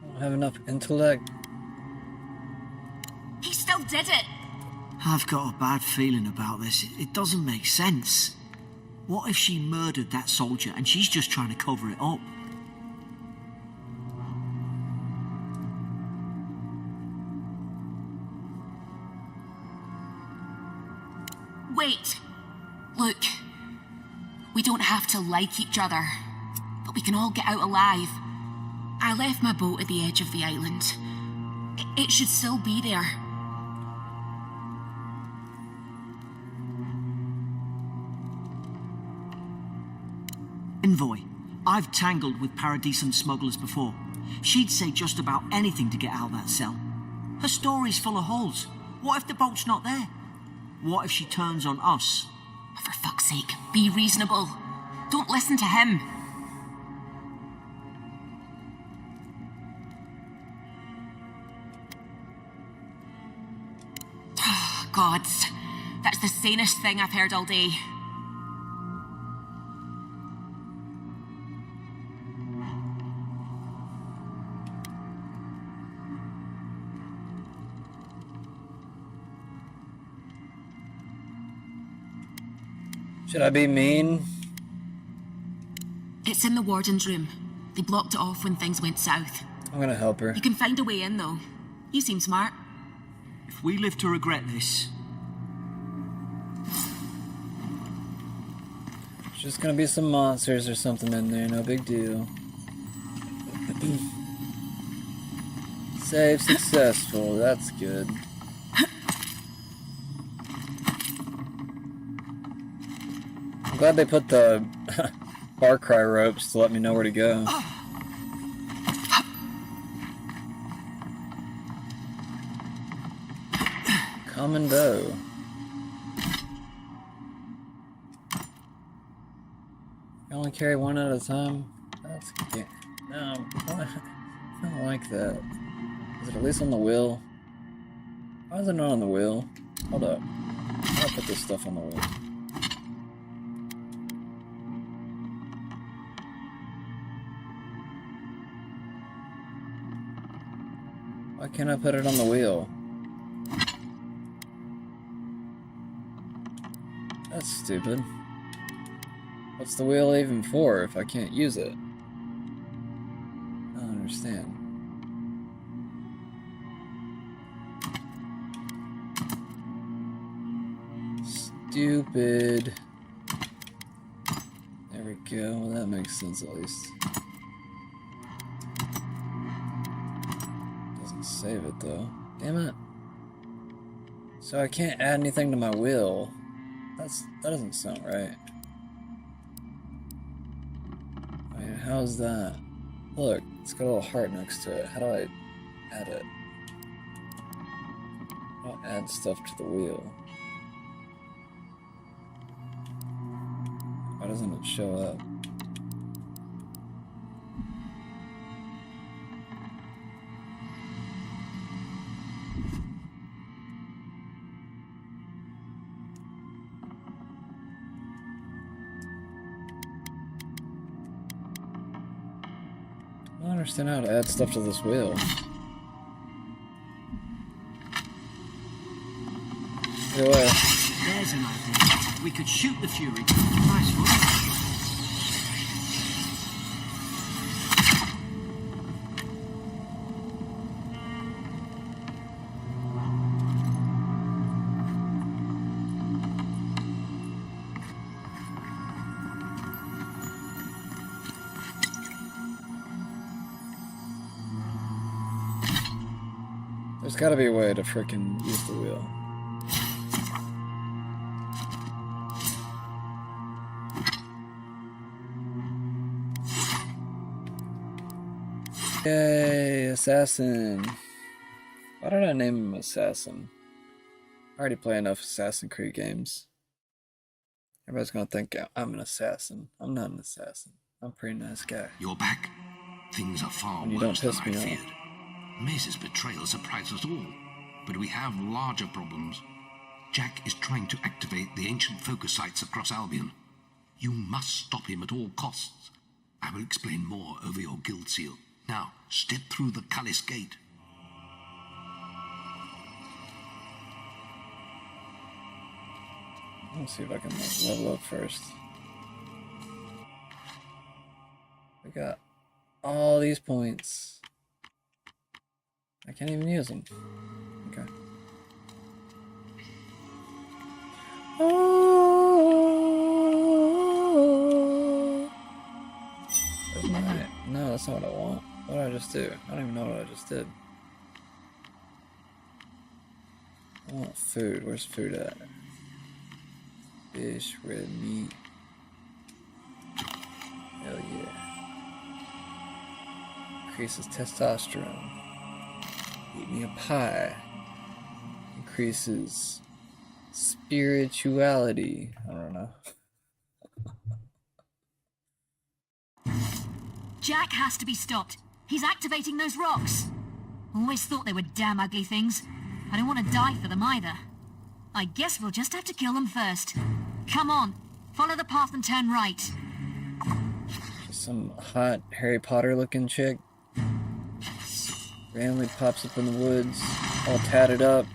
I don't have enough intellect. He still did it. I've got a bad feeling about this. It doesn't make sense. What if she murdered that soldier and she's just trying to cover it up? to like each other, but we can all get out alive. I left my boat at the edge of the island. It should still be there. Envoy, I've tangled with Paradisant smugglers before. She'd say just about anything to get out of that cell. Her story's full of holes. What if the boat's not there? What if she turns on us? For fuck's sake, be reasonable. Don't listen to him. Oh, gods. That's the sanest thing I've heard all day. Should I be mean? It's in the warden's room. They blocked it off when things went south. I'm gonna help her. You can find a way in, though. You seem smart. If we live to regret this... There's just gonna be some monsters or something in there, no big deal. Save successful, that's good. I'm glad they put the Far Cry ropes to let me know where to go. Commando. You only carry one at a time? That's good. No, I don't like that. Is it at least on the wheel? Why is it not on the wheel? Hold up. I'll put this stuff on the wheel. Why can't I put it on the wheel? That's stupid. What's the wheel even for if I can't use it? I don't understand. Stupid. There we go. Well, that makes sense at least. Doesn't save it though. Damn it. So I can't add anything to my wheel. That doesn't sound right. I mean, how's that? Look, it's got a little heart next to it. How do I add it? I'll add stuff to the wheel. Why doesn't it show up? I don't understand how to add stuff to this wheel. Either way. There's an idea. We could shoot the Fury. Nice one. There's gotta be a way to frickin' use the wheel. Yay, Assassin. Why did I name him Assassin? I already play enough Assassin's Creed games. Everybody's gonna think I'm an assassin. I'm not an assassin. I'm a pretty nice guy. You're back. Things are far And you don't worse than piss I me off. feared. Mace's betrayal surprised us all, but we have larger problems. Jack is trying to activate the ancient focus sites across Albion. You must stop him at all costs. I will explain more over your guild seal. Now, step through the Cullis gate. Let's see if I can level up first. We got all these points. I can't even use them. Okay. that's not what I want. What did I just do? I don't even know what I just did. I want food. Where's food at? Fish, red meat. Hell yeah. Increases testosterone. Eat me a pie. Increases spirituality. I don't know. Jack has to be stopped. He's activating those rocks. Always thought they were damn ugly things. I don't want to die for them either. I guess we'll just have to kill them first. Come on, follow the path and turn right. Some hot Harry Potter looking chick randomly pops up in the woods, all tatted up,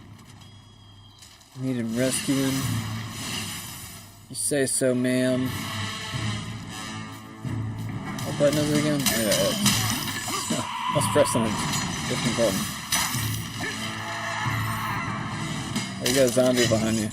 needing rescuing. You say so, ma'am. What button is it again? Yeah, I was pressing a different button. Oh, you got a zombie behind you.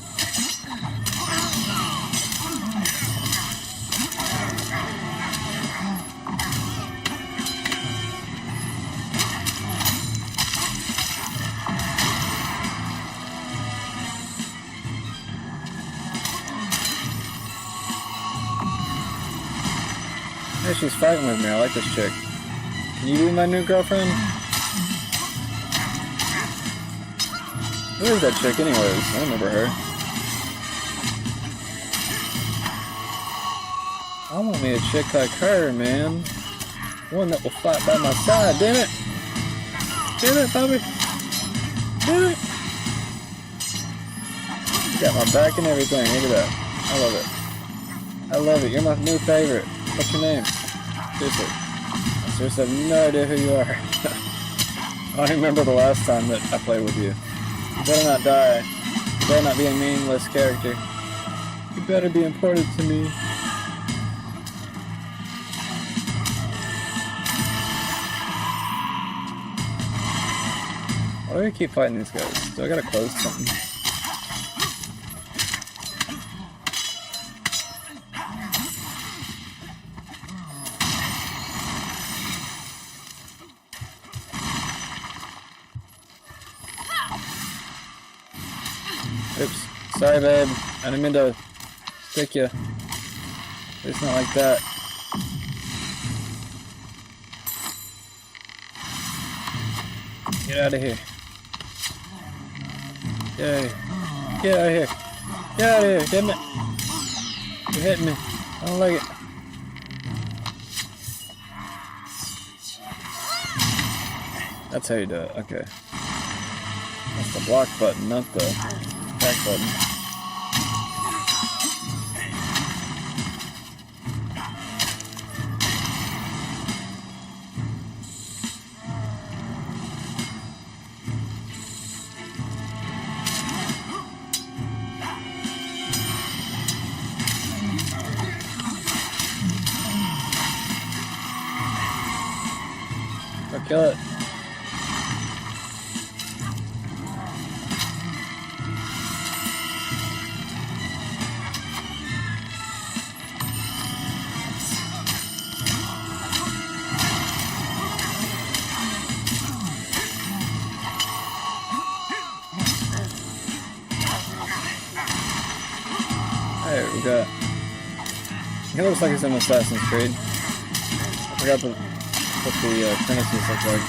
Hey, she's fighting with me. I like this chick. Can you be my new girlfriend? Who is that chick anyways? I don't remember her. I want me a chick like her, man. One that will fight by my side, damn it! Damn it, Bobby! Damn it! You got my back and everything, look at that. I love it. I love it, you're my new favorite. What's your name? Seriously. I seriously have no idea who you are. I don't even remember the last time that I played with you. You better not die. You better not be a meaningless character. You better be important to me. Why do we keep fighting these guys? Do I gotta close something? Oops. Sorry, babe. I didn't mean to stick you. It's not like that. Get out of here. Get out of here. Get out of here. Get out of here. Damn it. You're hitting me. I don't like it. That's how you do it. Okay. That's the block button, not the back button. Go kill it. Hey, we got... He looks like he's in Assassin's Creed. I forgot what the apprentices look like.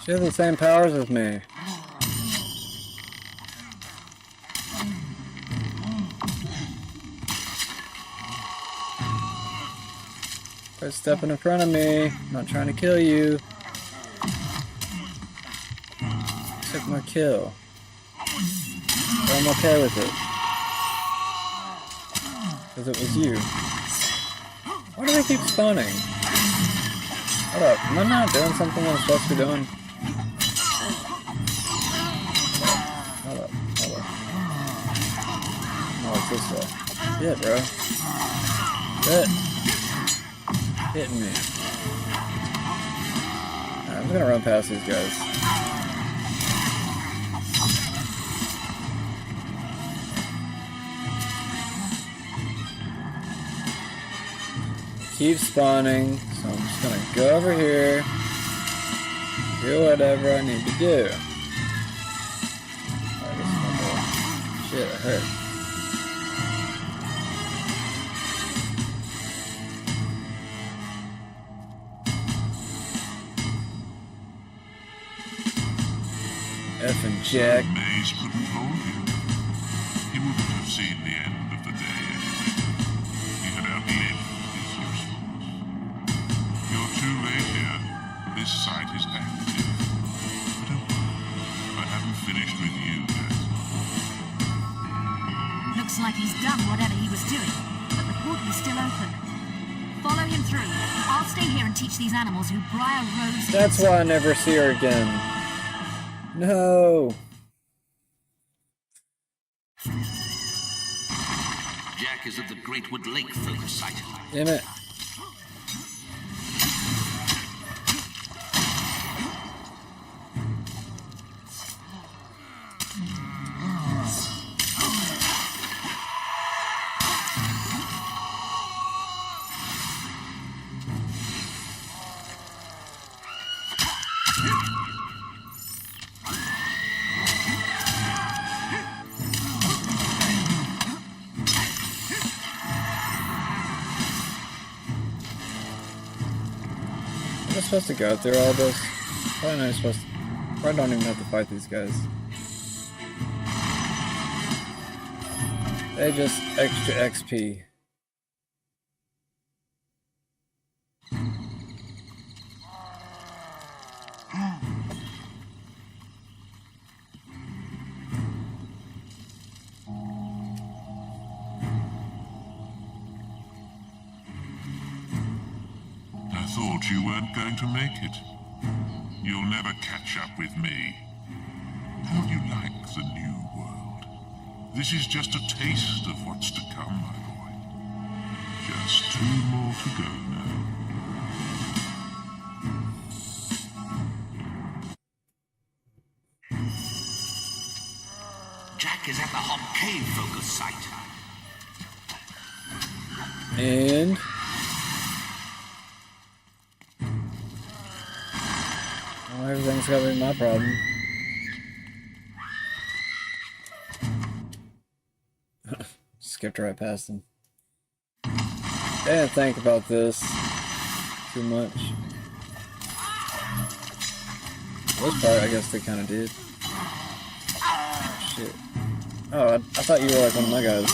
She has the same powers as me. Quit stepping in front of me. I'm not trying to kill you. took my kill. But I'm okay with it. Because it was you. Why do they keep spawning? Hold up, am I not doing something I'm supposed to be doing? Hold up. No, it's this way. Yeah, bro. Shit. Hitting me. Alright, I'm just gonna run past these guys. Keep spawning, so I'm just gonna go over here, do whatever I need to do. Oh, this is my boy. Shit, it hurt. Effing Jack. Maze could have told you. He wouldn't have seen the end of the day anyway. He had outlived his usefulness. You're too late here. This site is active. But don't worry. I haven't finished with you yet. Looks like he's done whatever he was doing, but the portal is still open. Follow him through. I'll stay here and teach these animals who Briar Rose is. That's why I never see her again. No. Jack is at the Greatwood Lake focus site. Damn it. Am I supposed to go through all this? Probably not supposed to. Probably don't even have to fight these guys. They just extra XP. I thought you weren't going to make it. You'll never catch up with me. How do you like the new world? This is just a taste of what's to come, my boy. Just 2 more to go now. Jack is at the Hob Cave focus site. And well, everything's gonna be my problem. Skipped right past them. I didn't think about this too much. This part, I guess they kind of did. Shit. Oh, I thought you were like one of my guys.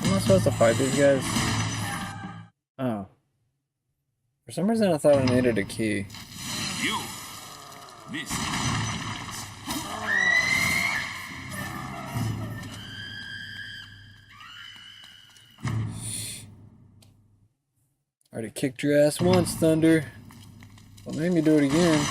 Am I supposed to fight these guys? Oh. For some reason I thought I needed a key. You. This. Already kicked your ass once, Thunder. Well, make me do it again.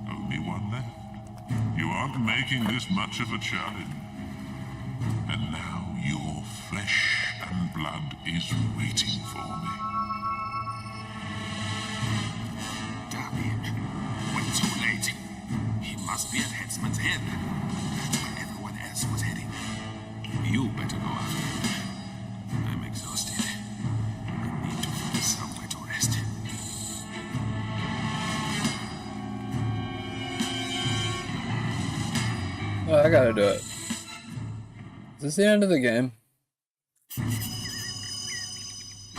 Only one left. You aren't making this much of a challenge. And now your flesh and blood is waiting for me. Damn it. We're too late. He must be at Headsman's Head. That's where everyone else was heading. You better go after him. I'm exhausted. I need to find somewhere to rest. Well, I gotta do it. Is this the end of the game?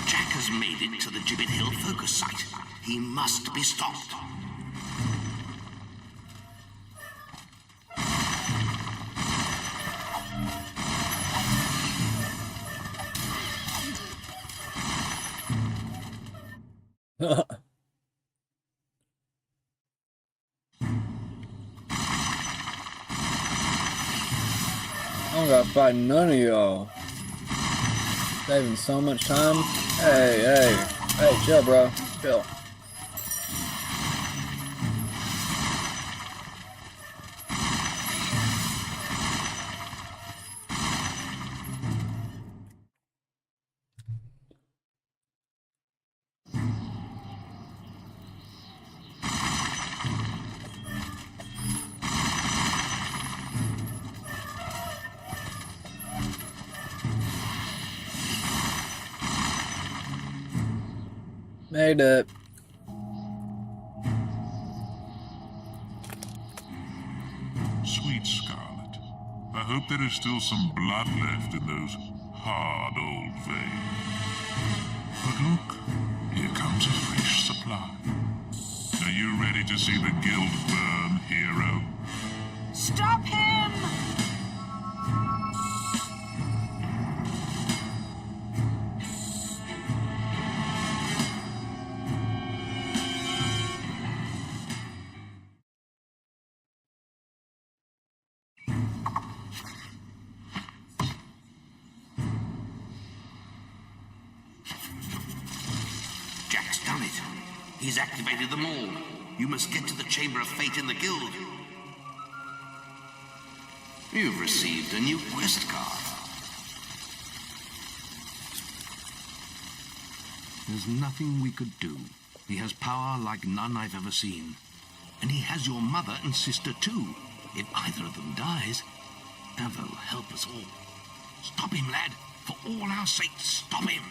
Jack has made it to the Gibbet Hill focus site. He must be stopped. I don't gotta fight none of y'all. Saving so much time. Hey, chill, bro. Chill. Made it. Sweet Scarlet, I hope there is still some blood left in those hard old veins. But look, here comes a fresh supply. Are you ready to see the guild burn, hero? Stop him! Jack's done it. He's activated them all. You must get to the Chamber of Fate in the Guild. You've received a new quest card. There's nothing we could do. He has power like none I've ever seen. And he has your mother and sister too. If either of them dies, that'll help us all. Stop him, lad. For all our sakes, stop him.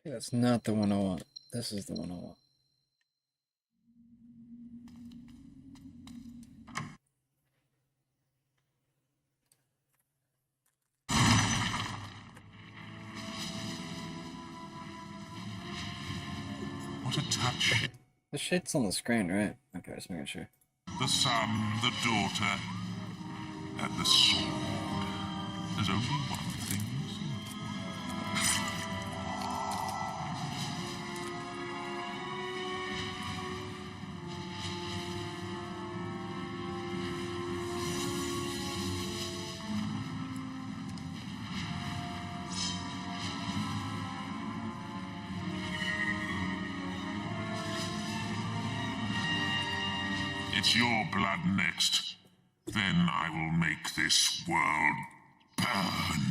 That's not the one I want. This is the one I want. What a touch. The shit's on the screen, right? Okay, just making sure. the son, the daughter, and the sword. There's only one thing missing. It's your blood next. Then I will make this world burn.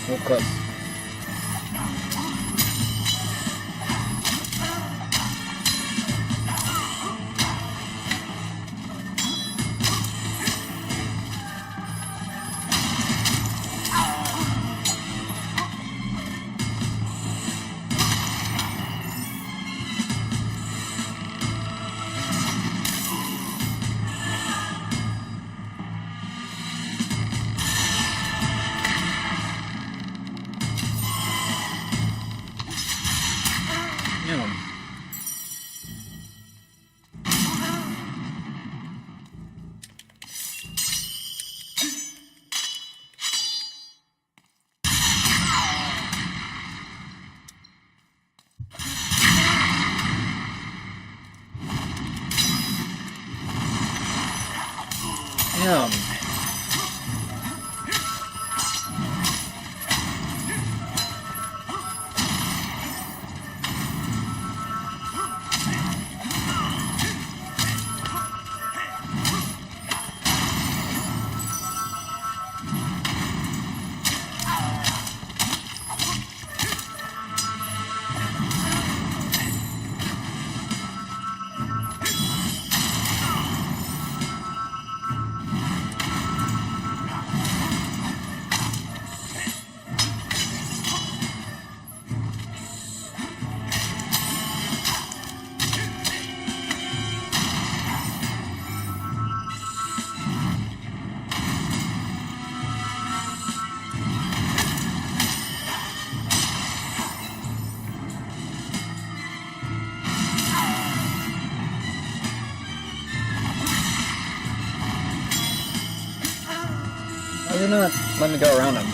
Real close. Damn. Why did not let me go around him?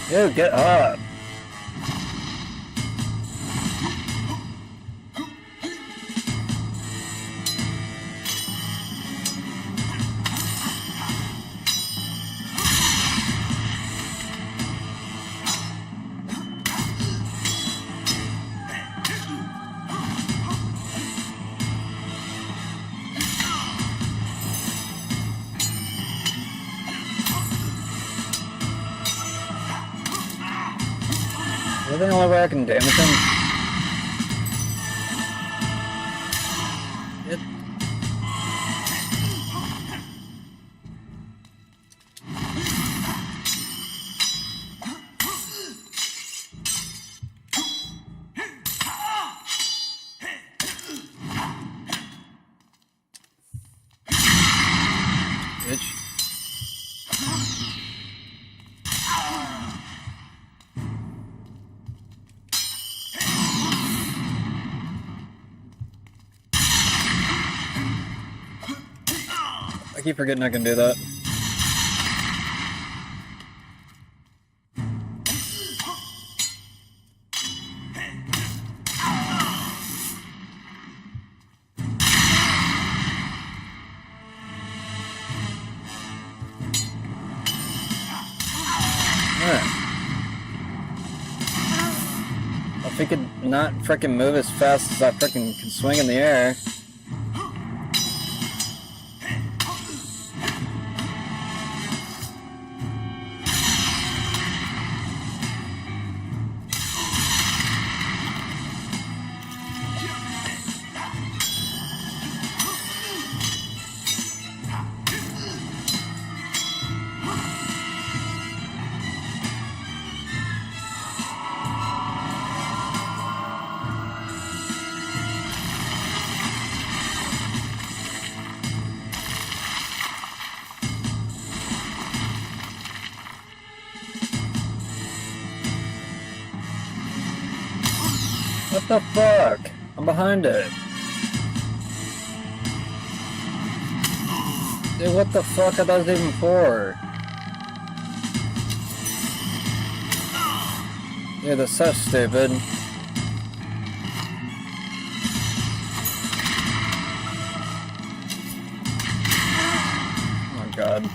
Dude, get up! Is there the only way I can damage him? It... Bitch. keep forgetting I can do that. If he could not frickin' move as fast as I frickin' can swing in the air. What the fuck? I'm behind it. Dude, what the fuck? I thought it was even 4. Yeah, that's so stupid. Oh my god.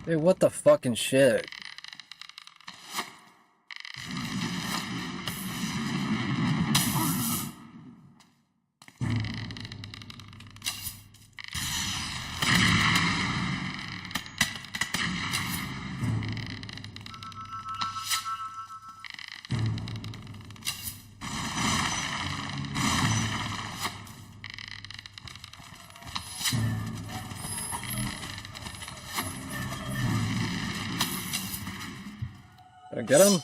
Dude, what the fucking shit? Did I get him?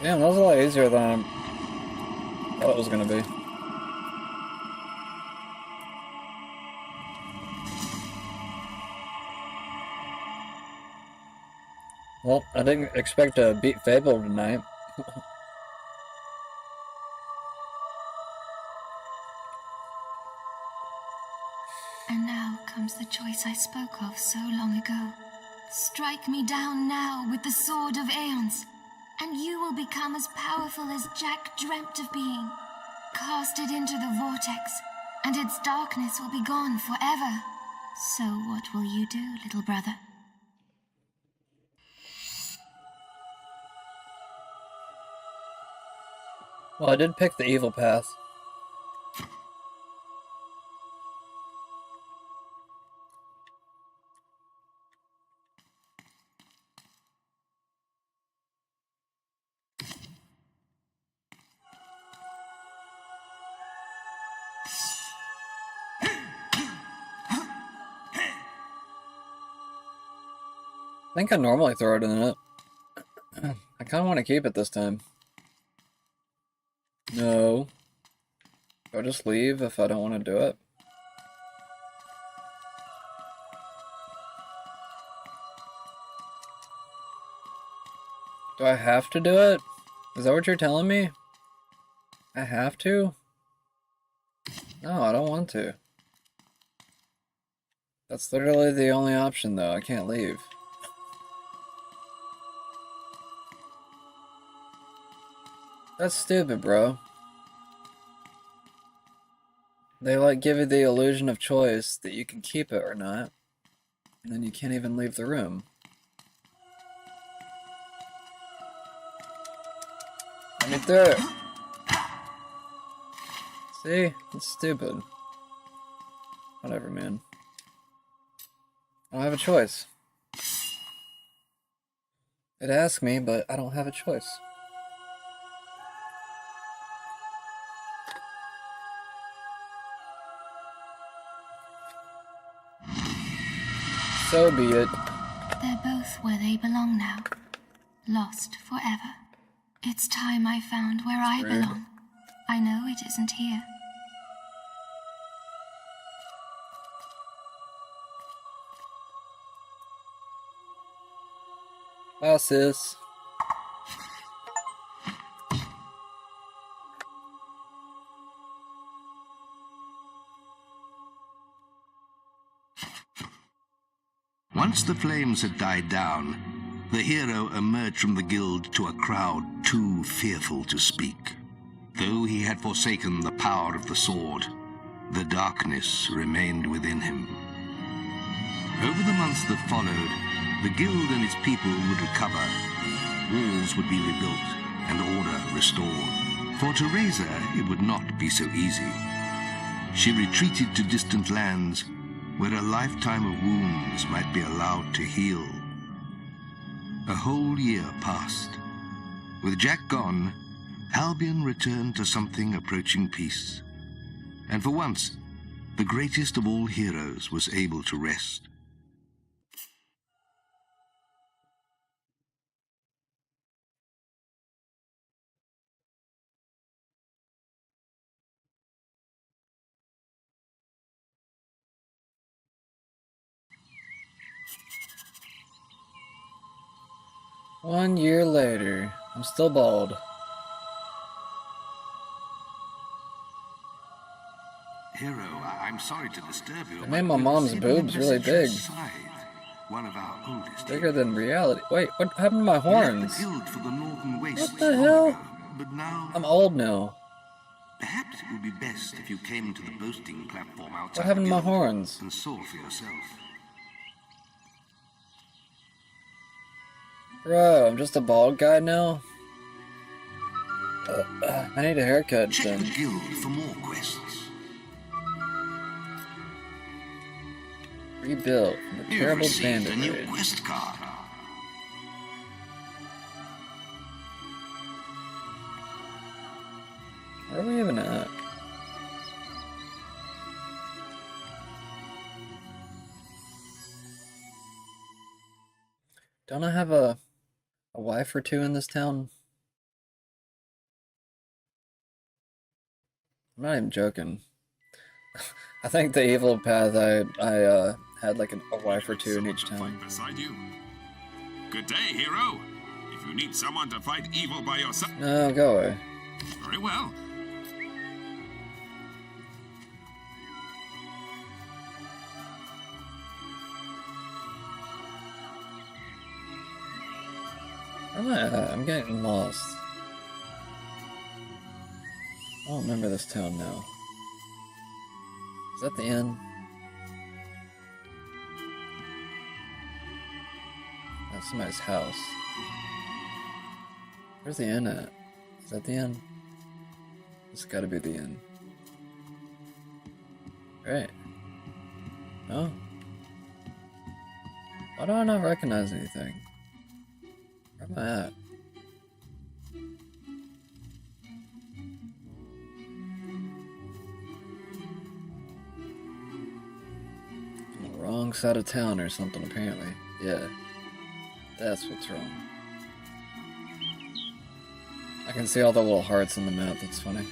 Damn, that was a lot easier than I thought it was gonna be. Well, I didn't expect to beat Fable tonight. And now comes the choice I spoke of so long ago. Strike me down now with the sword of Aeons, and you will become as powerful as Jack dreamt of being. Cast it into the vortex, and its darkness will be gone forever. So what will you do, little brother? Well, I did pick the evil path. I think I normally throw it in it. I kind of want to keep it this time. No. Do I just leave if I don't want to do it? Do I have to do it? Is that what you're telling me? I have to? No, I don't want to. That's literally the only option, though. I can't leave. That's stupid, bro. They like give you the illusion of choice that you can keep it or not, and then you can't even leave the room. Let me through it. See? It's stupid. Whatever, man. I don't have a choice. It asks me, but I don't have a choice. So be it. They're both where they belong now. Lost forever. It's time I found where I belong. I know it isn't here. Bye, sis. Once the flames had died down, the hero emerged from the guild to a crowd too fearful to speak. Though he had forsaken the power of the sword, the darkness remained within him. Over the months that followed, the guild and its people would recover. Walls would be rebuilt and order restored. For Teresa, it would not be so easy. She retreated to distant lands where a lifetime of wounds might be allowed to heal. A whole year passed. With Jack gone, Albion returned to something approaching peace. And for once, the greatest of all heroes was able to rest. One year later, I'm still bald. Hero, I'm sorry to disturb you. I made my mom's boobs really big. One of our oldest. Bigger than reality. Wait, what happened to my horns? For the Northern Wastes What the hell? but now I'm old now. perhaps it would be best if you came to the boasting platform outside. What happened to my the guild horns? and saw for yourself. Bro, I'm just a bald guy now? I need a haircut Check then. the guild for more quests. Rebuilt from the You've terrible received a bandit new raid. quest card. Where are we even at? Don't I have a wife or two in this town? I'm not even joking. I think the evil path I had like a wife or two in each town. Beside you. Good day, hero. If you need someone to fight evil by yourself. No, go away. Very well. Where am I at? I'm getting lost. I don't remember this town now. Is that the inn? That's somebody's house. Where's the inn at? Is that the inn? It's gotta be the inn. Right. No? Why do I not recognize anything? Where am I at? On the wrong side of town or something, apparently. Yeah. That's what's wrong. I can see all the little hearts on the map, that's funny.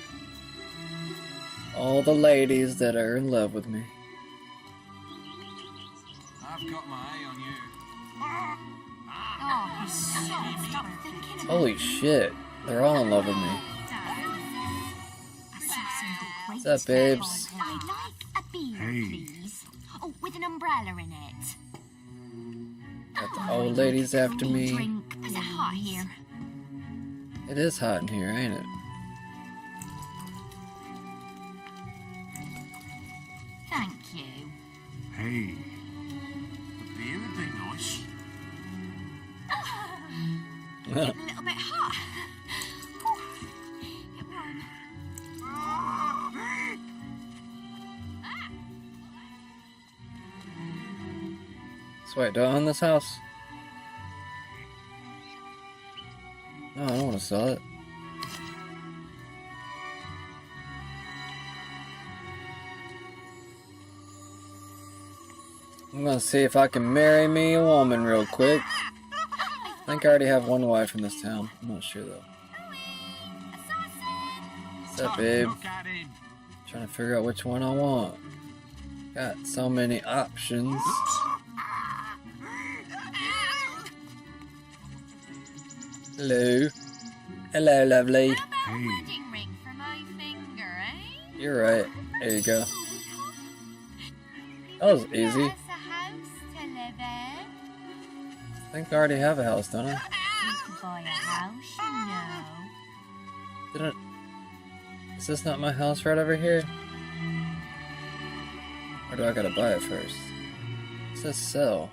All the ladies that are in love with me. I've got my eye on you. Oh, stop thinking Holy shit. They're all in love with me. What's up, babes? I'd like a beer, please. Oh, with an umbrella in it. Got the old ladies after me. Is it hot here? It is hot in here, ain't it? Thank you. Hey, the beer would be nice. A little bit hot. Get warm. So wait, do I own this house? No, I don't want to sell it. I'm gonna see if I can marry me a woman real quick. I think I already have one wife in this town. I'm not sure though. What's up, babe? Trying to figure out which one I want. Got so many options. Hello. Hello, lovely. Wedding ring for my finger, eh? You're right. There you go. That was easy. Us a house to live in. I think I already have a house, don't I? You could buy a house, you know. Didn't... Is this not my house right over here? Or do I gotta buy it first? It says sell.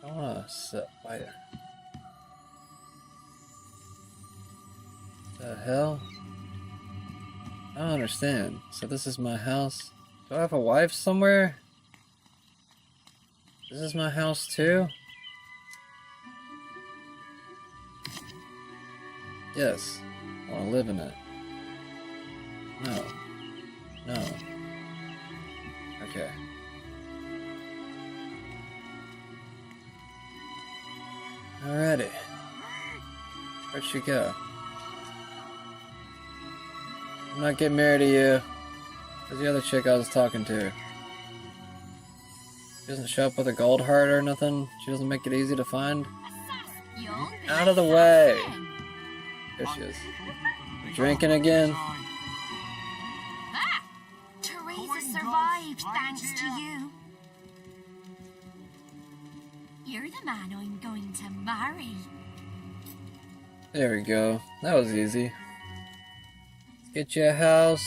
I wanna buy it. The hell? I don't understand. So this is my house. Do I have a wife somewhere? This is my house too? Yes. I want to live in it. No. No. Okay. Alrighty. Where'd she go? I'm not getting married to you. Where's the other chick I was talking to? She doesn't show up with a gold heart or nothing? She doesn't make it easy to find? Out of the way! There she is. Drinking again? Ah! Teresa survived thanks to you. You're the man I'm going to marry. There we go. That was easy. Let's get you a house.